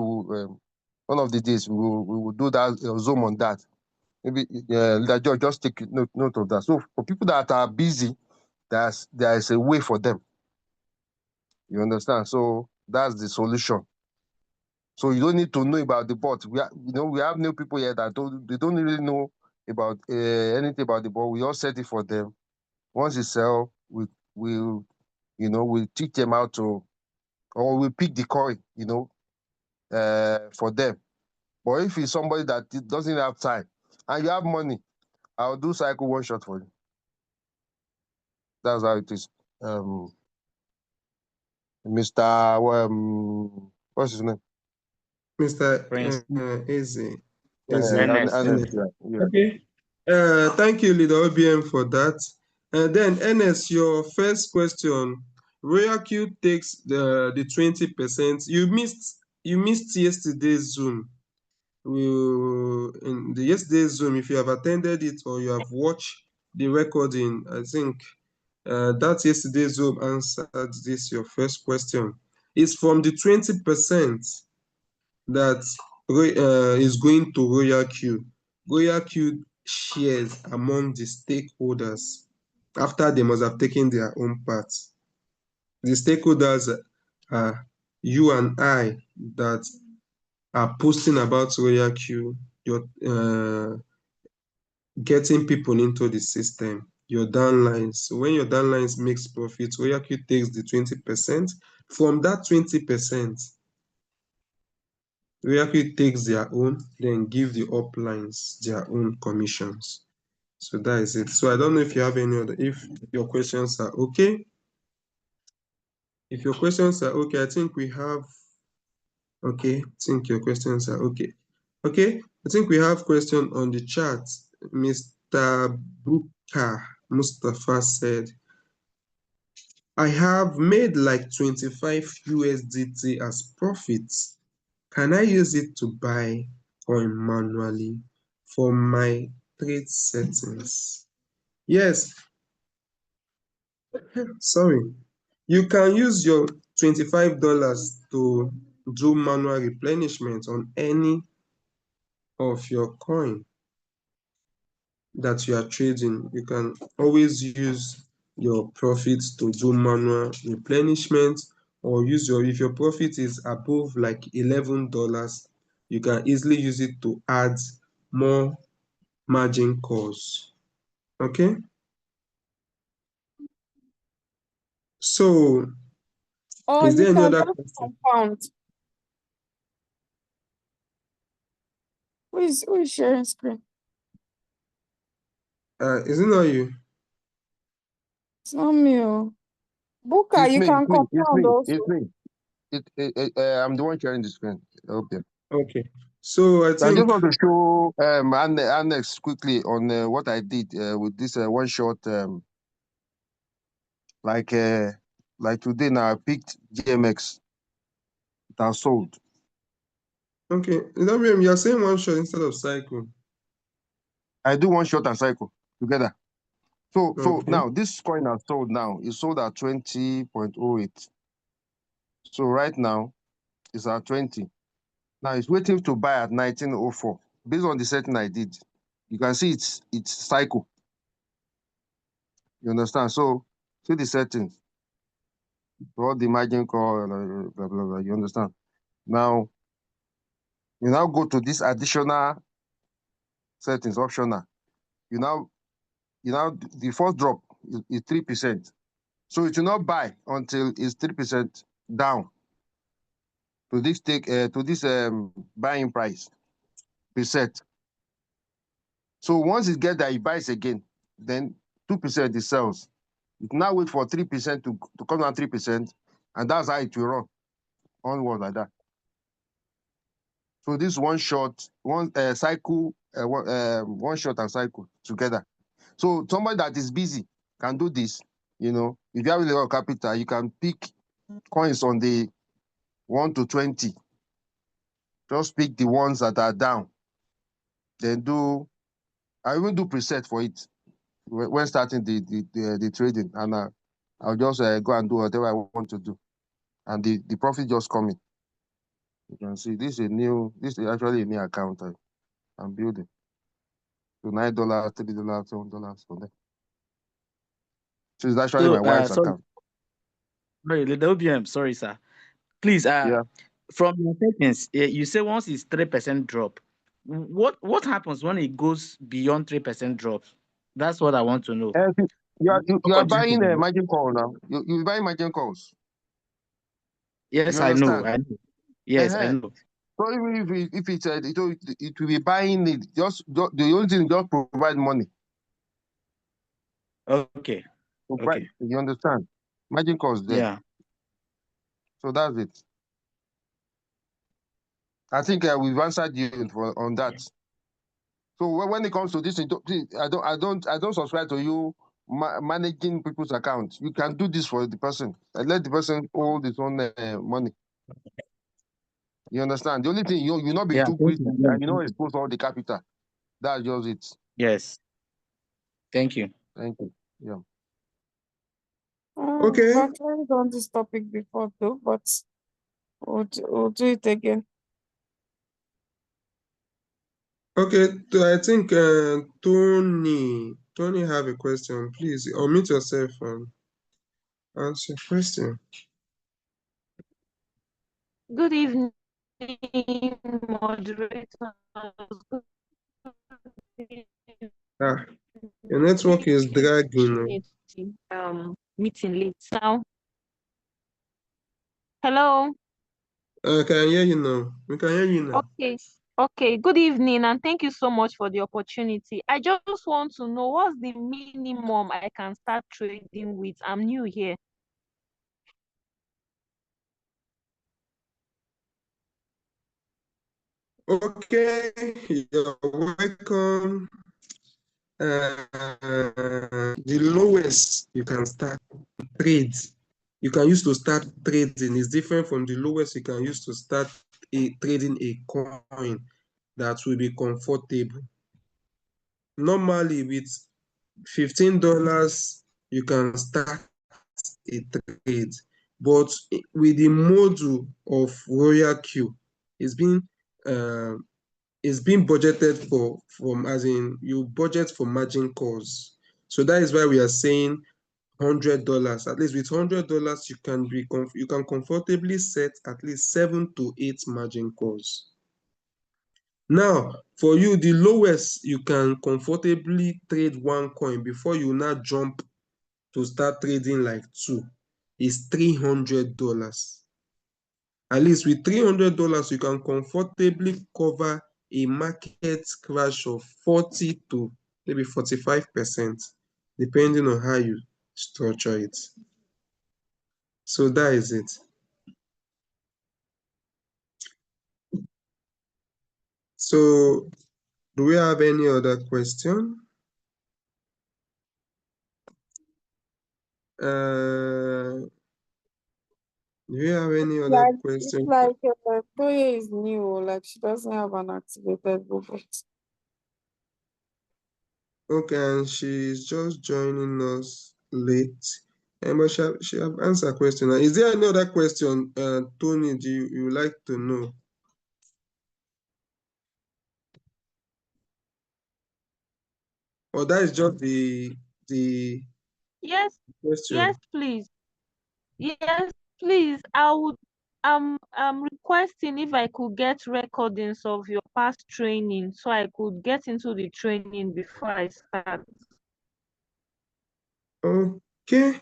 One of the days we will do that Zoom on that. Maybe just take note of that. So for people that are busy, there is a way for them. You understand? So that's the solution. So you don't need to know about the bot. We have new people here that they don't really know about anything about the bot. We all set it for them. Once it sell, we teach them how to, or we pick the coin, for them. But if it's somebody that doesn't have time and you have money, I'll do cycle one shot for you. That's how it is. Mr. What's his name? Mr. Prince Easy. Ernest. Yeah. Okay. Thank you, Leader OBM, for that. And then, Ernest, your first question. RoyalQ takes the 20%. You missed yesterday's Zoom. In the yesterday's Zoom, if you have attended it or you have watched the recording, I think that yesterday's Zoom answered your first question. It's from the 20% that is going to RoyalQ. RoyalQ shares among the stakeholders after they must have taken their own part. The stakeholders are you and I that are posting about RoyalQ, you're getting people into the system, your downlines. So when your downlines makes profit, RoyalQ takes the 20%. From that 20%, RoyalQ takes their own, then give the uplines their own commissions. So that is it. So I don't know if you have any other, if your questions are okay. If your questions are okay, I think we have, okay, I think your questions are okay. Okay, I think we have question on the chat. Mr. Buka Mustafa said, I have made like 25 USDT as profits. Can I use it to buy coin manually for my trade settings? Yes, sorry. You can use your $25 to do manual replenishment on any of your coin that you are trading. You can always use your profits to do manual replenishment, or use your, if your profit is above like $11, you can easily use it to add more margin calls. Okay, so Or is you there any can other just question? compound. Who is sharing screen? Is it not you? It's not me. Buka, It's you me, can it's compound me, it's also. me. I'm the one sharing the screen. Okay. Okay, so I So I just think, want to show annex quickly on what I did with this one shot. Like today now, I picked GMX that sold. okay, you're saying one shot instead of cycle. I do one shot and cycle together. So Okay, now this coin has sold now. It sold at 20.08. So right now it's at 20. Now it's waiting to buy at 1904. Based on the setting I did, you can see it's cycle. You understand? So see the settings. All the margin call, blah, blah, blah. You understand? Now you now go to this additional settings, optional. You now the first drop is 3%. So it will not buy until it's 3% down to this buying price preset. So once it gets there, it buys again. Then 2% it sells. It now wait for 3% to come down 3%, and that's how it will run onward like that. So this one shot, one cycle, one shot and cycle together. So somebody that is busy can do this. You know, if you have a lot of capital, you can pick coins on the 1 to 20. Just pick the ones that are down. Then I will do preset for it when starting the trading, and I'll just go and do whatever I want to do, and the profit just coming. You can see this is actually a new account I'm building. So $9, $3, $7 for them. So it's actually my wife's account. Sorry, the OBM, sorry, sir. Please, Yeah. from your settings, you say once it's 3% drop, what happens when it goes beyond 3% drop? That's what I want to know. You are buying a margin call now. You buy margin calls. Yes, You I know. understand? Yes, I know. So even if it will be buying it, just the only thing just provide money. Okay. Okay. You understand? Margin calls there. Yeah. So that's it. I think we've answered you on that. So when it comes to this, I don't subscribe to you managing people's accounts. You can do this for the person and let the person hold his own money. You understand? The only thing you not be too greedy and you not expose all the capital. That's just it. Yes. Thank you. Thank you. Yeah. okay, We've actually done this topic before though, but we'll do it again. okay. I think Tony have a question. Please unmute yourself and ask your question. Good evening. moderators. Your network is dragging. Meeting late now. Hello. I can hear you now. We can hear you now. Okay. Good evening, and thank you so much for the opportunity. I just want to know what's the minimum I can start trading with. I'm new here. Okay, you're welcome. The lowest you can start trades, you can use to start trading is different from the lowest you can use to start trading a coin that will be comfortable. Normally, with $15, you can start a trade, but with the module of RoyalQ, it's been budgeted for from, as in you budget for margin calls. So that is why we are saying $100. At least with $100, you can comfortably set at least 7 to 8 margin calls. Now, for you, the lowest you can comfortably trade one coin before you now jump to start trading like two is $300. At least with $300, you can comfortably cover a market crash of 40 to maybe 45%, depending on how you structure it. So that is it. So, do we have any other question? Do we have any other question? It's like Toye is new, like she doesn't have an activated robot. Okay, and she's just joining us late. But she have answered question. Is there any other question, Tony, do you like to know? Or that is just the Yes, question? yes, please. Yes, please. I'm requesting if I could get recordings of your past training so I could get into the training before I start. Okay.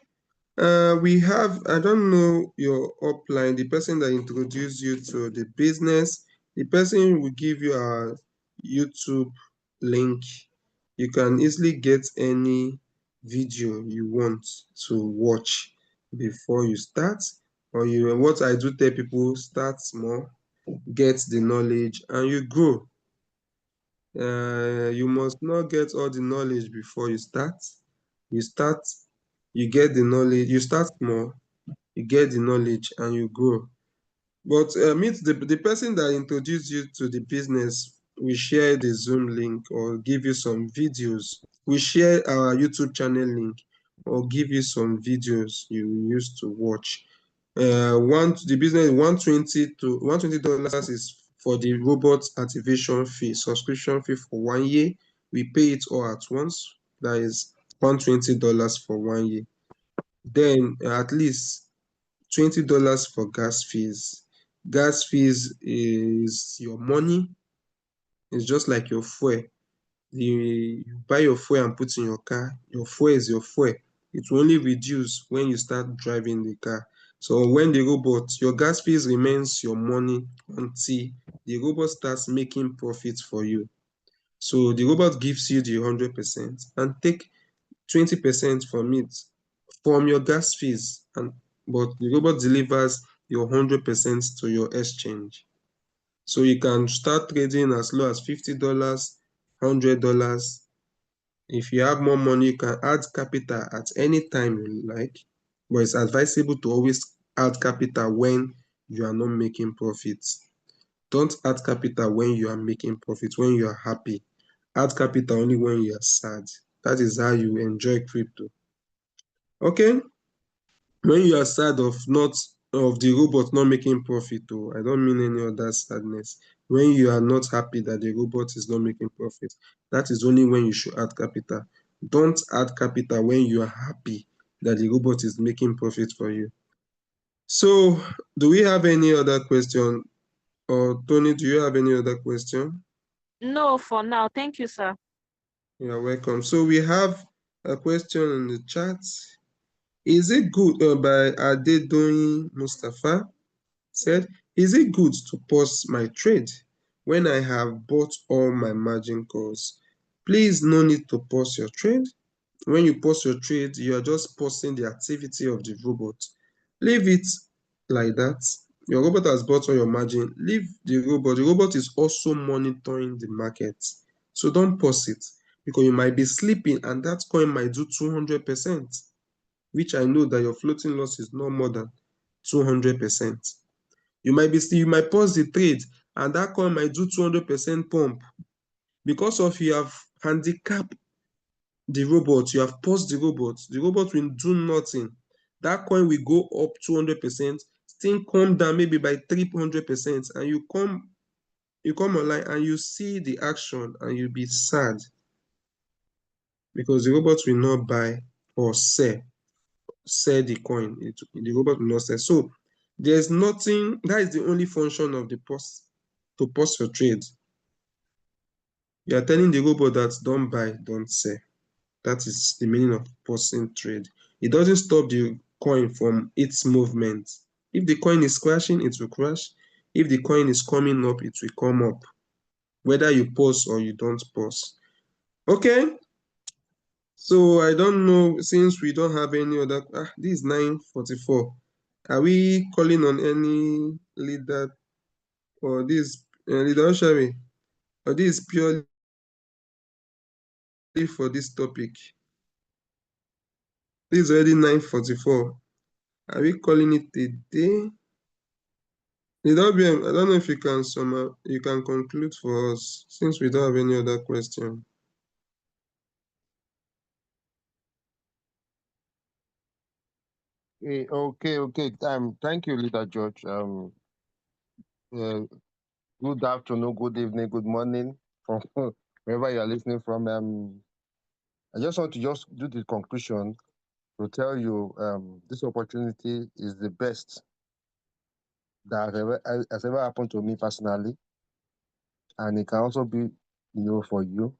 We have, I don't know your upline, the person that introduced you to the business, the person will give you a YouTube link. You can easily get any video you want to watch before you start. Or what I do tell people, start small, get the knowledge, and you grow. You must not get all the knowledge before you start. You start, you get the knowledge, you start small, you get the knowledge, and you grow. But meet the person that introduced you to the business. We share the Zoom link or give you some videos. We share our YouTube channel link or give you some videos you used to watch. The business $120 is for the robot activation fee, subscription fee for 1 year. We pay it all at once. That is $120 for 1 year. Then at least $20 for gas fees. Gas fees is your money. It's just like your fuel. You buy your fuel and put in your car. Your fuel is your fuel. It will only reduce when you start driving the car. So when the robot, your gas fees remains your money until the robot starts making profits for you. So the robot gives you the 100% and take 20% from it, from your gas fees, but the robot delivers your 100% to your exchange. So you can start trading as low as $50, $100. If you have more money, you can add capital at any time you like, but it's advisable to always add capital when you are not making profits. Don't add capital when you are making profits, when you are happy. Add capital only when you are sad. That is how you enjoy crypto. Okay? When you are sad of the robot not making profit, I don't mean any other sadness. When you are not happy that the robot is not making profit, that is only when you should add capital. Don't add capital when you are happy that the robot is making profit for you. So, do we have any other question? Or Tony, do you have any other question? No, for now. Thank you, sir. You're welcome. So we have a question in the chat. Is it good by Adedoyin Mustafa said, is it good to pause my trade when I have bought all my margin calls? Please, no need to pause your trade. When you pause your trade, you are just pausing the activity of the robot. Leave it like that. Your robot has bought all your margin. Leave the robot. The robot is also monitoring the market. So don't pause it because you might be sleeping and that coin might do 200%, which I know that your floating loss is no more than 200%. You might pause the trade and that coin might do 200% pump. Because of you have handicapped the robot, you have paused the robot will do nothing. That coin will go up 200%, still come down maybe by 300%, and you come online and you see the action and you'll be sad because the robot will not buy or sell the coin. The robot will not sell. So there's nothing, that is the only function of the pause, to pause your trade. You are telling the robot that don't buy, don't sell. That is the meaning of pausing trade. It doesn't stop the coin from its movement. If the coin is crashing, it will crash. If the coin is coming up, it will come up, whether you pause or you don't pause. Okay, so I don't know, since we don't have any other, this is 9:44. Are we calling on any leader or this leader Oshari? Or this is purely for this topic? This is already 9:44. Are we calling it a day? I don't know if you can conclude for us since we don't have any other question. Okay. Thank you, Leader George. Good afternoon, good evening, good morning from wherever you are listening from. I just want to do the conclusion to tell you this opportunity is the best that has ever happened to me personally, and it can also be, for you.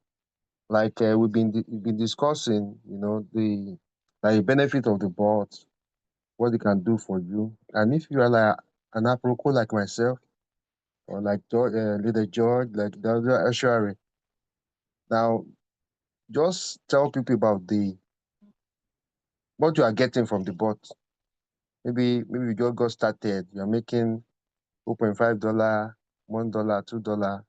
Like we've been discussing, the benefit of the board, what it can do for you, and if you are like an apropos like myself, or like Leader George, like the other Ashari, now just tell people about the what you are getting from the bot. Maybe you just got started. You're making $0.5, $1, $2.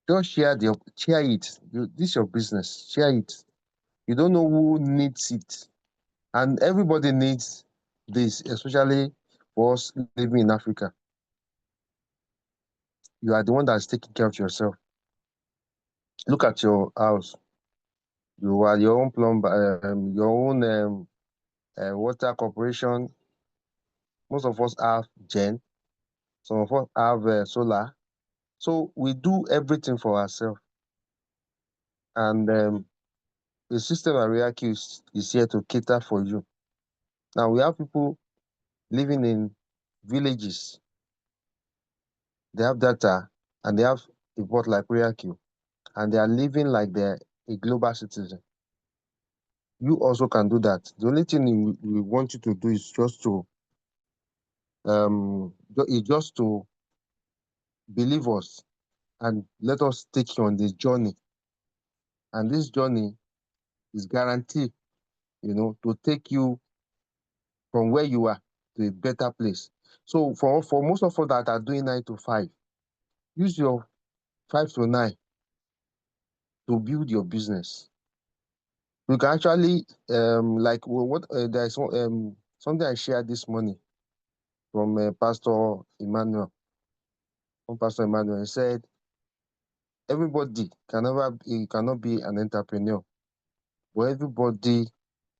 Just share it. This is your business. Share it. You don't know who needs it, and everybody needs this, especially for us living in Africa. You are the one that's taking care of yourself. Look at your house. You are your own plumber, your own water corporation. Most of us have gen. Some of us have solar. So we do everything for ourselves. And the system at RoyalQ is here to cater for you. Now we have people living in villages. They have data and they have a bot like RoyalQ, and they are living like they're a global citizen. You also can do that. The only thing we want you to do is just to believe us and let us take you on this journey. And this journey is guaranteed, to take you from where you are to a better place. So for most of us that are doing 9 to 5, use your 5 to 9 to build your business. You can actually like what there's something I shared this morning from Pastor Emmanuel. From Pastor Emmanuel, he said everybody cannot be an entrepreneur, but everybody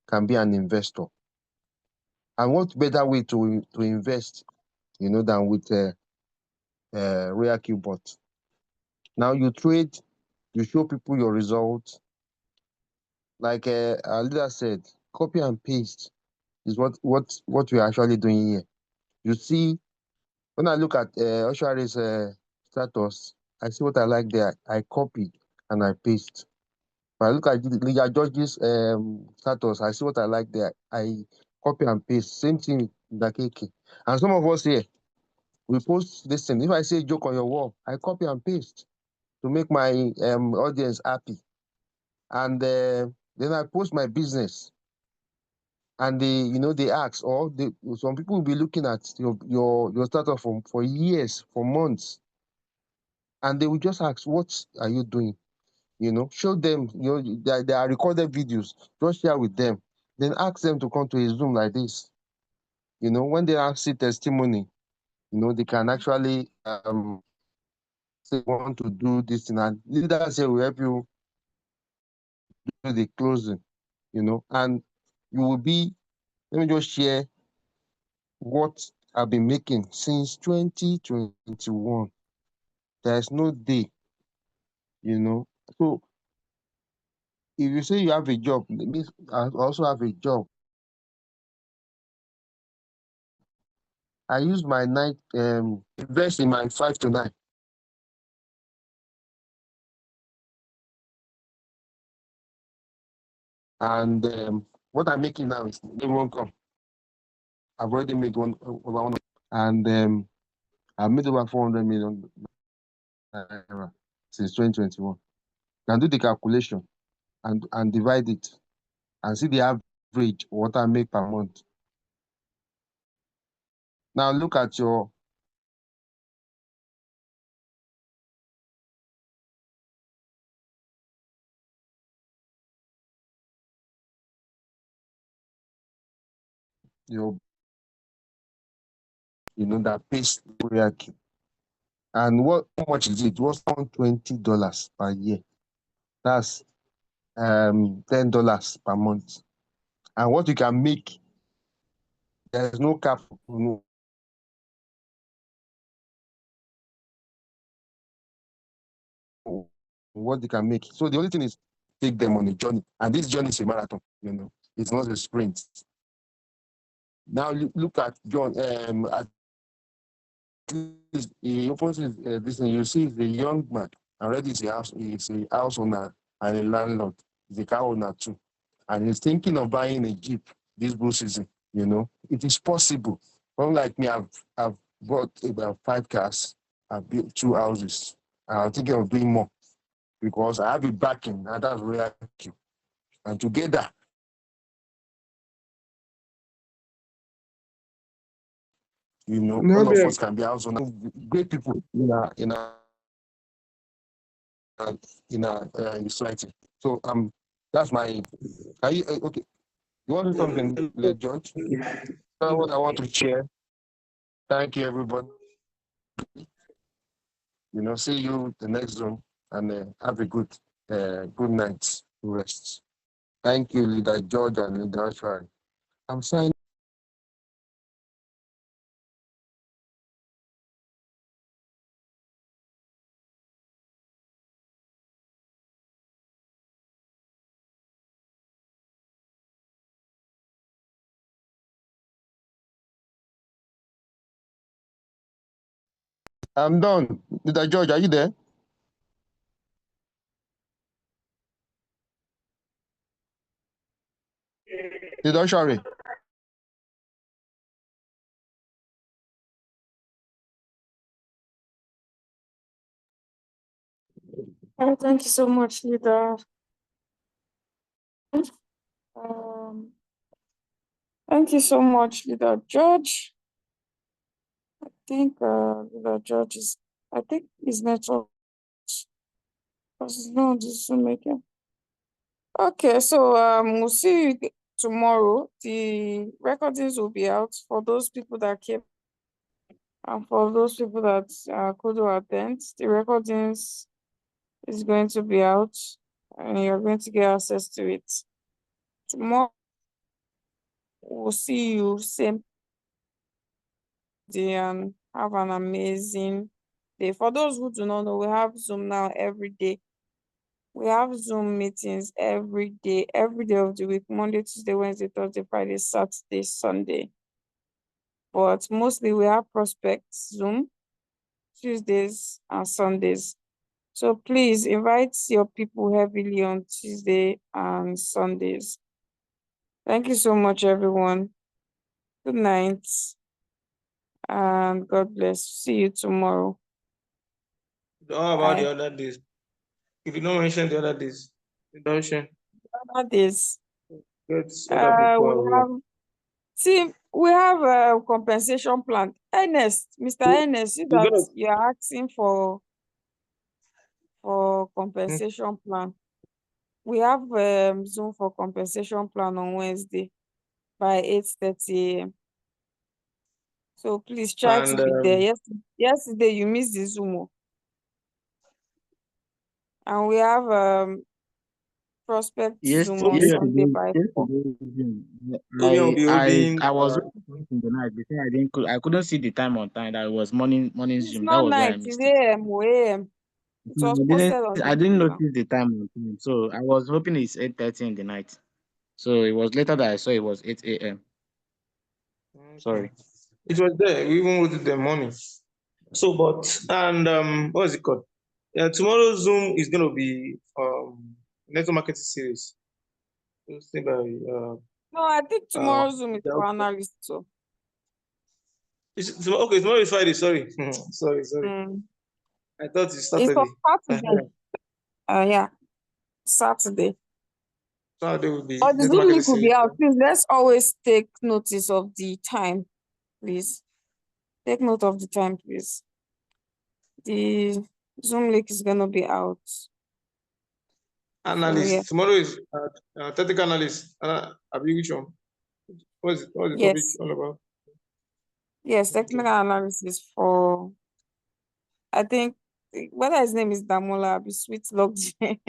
can be an investor. And what better way to invest, than with RoyalQ bot? Now you trade, you show people your results. Like our leader said, copy and paste is what we're actually doing here. You see When I look at Oshare's status, I see what I like there. I copy and I paste. If I look at Leah George's status, I see what I like there. I copy and paste. Same thing with Dakeke. And some of us here, we post this thing. If I say joke on your wall, I copy and paste to make my audience happy. And then I post my business. And they ask, or some people will be looking at your startup for years, for months, and they will just ask, what are you doing? Show them, there are recorded videos, just share with them. Then ask them to come to a Zoom like this. When they see testimony, they can actually say want to do this thing, and leaders here will help you do the closing, and you will be, let me just share what I've been making since 2021. There's no day, So if you say you have a job, it means I also have a job. I use my night, invest in my 5 to 9. And what I'm making now is they won't come. I've already made over 1, and I've made over 400 million naira since 2021. You can do the calculation and divide it and see the average what I make per month. Now look at your that pays RoyalQ. And how much is it? It was $20 per year. That's $10 per month. And what you can make, there's no cap. What you can make. So the only thing is take them on a journey. And this journey is a marathon, It's not a sprint. Now look at John. At least he opens this thing. You see, the young man already is a house owner and a landlord. He's a car owner too, and he's thinking of buying a Jeep this blue season. It is possible. Unlike me, I've bought about 5 cars. I've built 2 houses. I'm thinking of doing more because I have it backing, and that's RoyalQ. And together, all of us can be house owners. Great people in our society. So that's my. Are you okay? You want to do something, George? That's what I want to share. Thank you, everybody. See you the next Zoom, and have a good night rest. Thank you, Leader George and Leader Ashwari. I'm signing. I'm done. Leader George, are you there? Leader Ashwari. Thank you so much, leader. Um, thank you so much, leader George. I think leader George is. I think his network is not decision making. Okay, so we'll see you tomorrow. The recordings will be out for those people that came, and for those people that couldn't attend. The recordings is going to be out, and you're going to get access to it tomorrow. We'll see you same day and have an amazing day. For those who do not know, we have Zoom now every day. We have Zoom meetings every day of the week, Monday, Tuesday, Wednesday, Thursday, Friday, Saturday, Sunday. but mostly we have prospects Zoom Tuesdays and Sundays. So please invite your people heavily on Tuesday and Sundays. Thank you so much, everyone. Good night and God bless. See you tomorrow. How about the Bye. other days? If you don't mention the other days, introduction, Other days, get other people we aware. we have a compensation plan. Mr. Ernest, see We're that gonna you are asking for compensation plan. We have Zoom for compensation plan on Wednesday by 8:30 a.m. So please try to and be there. Yesterday you missed the Zoom. And we have prospect Zoom on Toby, Sunday by 4. Toby will be I holding. was in the night before I couldn't see the time on time that it was morning It's Zoom. That not was why I night, it's missed it. AM or AM. It was posted on the I didn't Zoom now. notice the time on time, so I was hoping it's 8:30 in the night. So it was later that I saw it was 8 a.m. Sorry. It was there. We even wrote it the morning. So, what is it called? Yeah, tomorrow's Zoom is gonna be network marketing series. Hosted by No, I think tomorrow's Zoom is for Delta. analysts. So Okay, tomorrow is Friday. Sorry, sorry. mm. I thought it's It's for Saturday. Saturday. Yeah, Saturday. Saturday will be But the network Zoom marketing link will be series. out. Please let's always take notice of the time, please. Take note of the time, please. The Zoom link is gonna be out. So yeah. Analyst. Tomorrow is technical analyst. Which one? What's the topic Yes. all about? Yes, Okay. technical analysis for I think whether his name is Damola, be sweet luxury.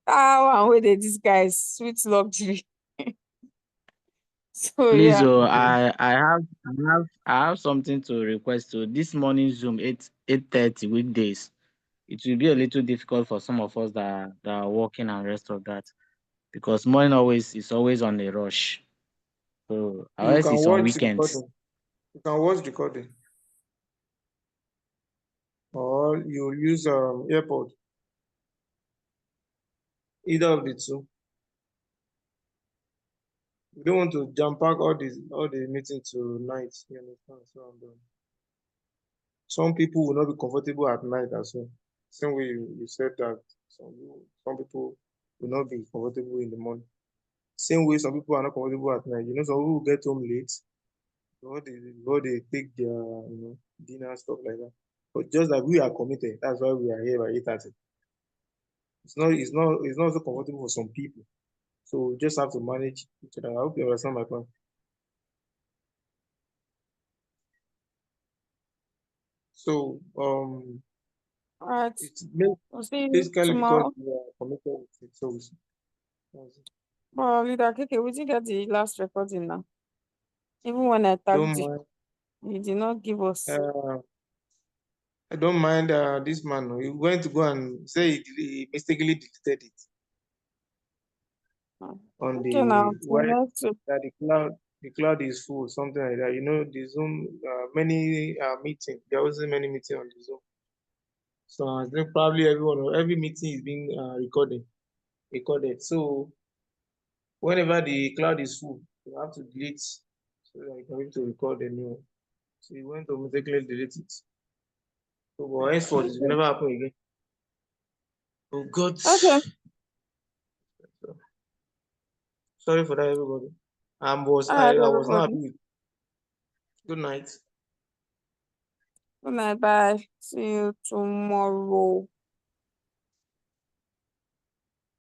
One way they disguise sweet luxury. So Please, yeah. I have something to request. To this morning Zoom 8:30 weekdays. It will be a little difficult for some of us that are working and rest of that, because morning is always on a rush. So You unless can it's on watch the weekends. recording. You can watch the recording, or you use AirPod. Either of the two. We don't want to jump pack all the meeting to night. You understand? So some people will not be comfortable at night as well. Same way you said that some people will not be comfortable in the morning. Same way some people are not comfortable at night. Some people get home late before they take their dinner and stuff like that. But just like we are committed, that's why we are here by 8:30. It's not so comfortable for some people. So we just have to manage each other. I hope you understand my point. So All right. it's We'll see you basically because tomorrow. we are committed with it. So that's it. Well, Leader Keke, we did get the last recording now. Even when I tagged don't you, mind. you did not give us. I don't mind this man. He went to go and say he mistakenly deleted it on Okay, now the till web next week. that the cloud is full, something like that. The Zoom many meeting. There wasn't many meeting on the Zoom. So I think probably every meeting is being recorded. So whenever the cloud is full, you have to delete so that you can be able to record the new one. So you went to mistakenly delete it. So but henceforth it will never happen again. Oh God. Okay. Sorry for that, everybody. All I right, was not everybody. happy with. Good night. Good night. Bye. See you tomorrow.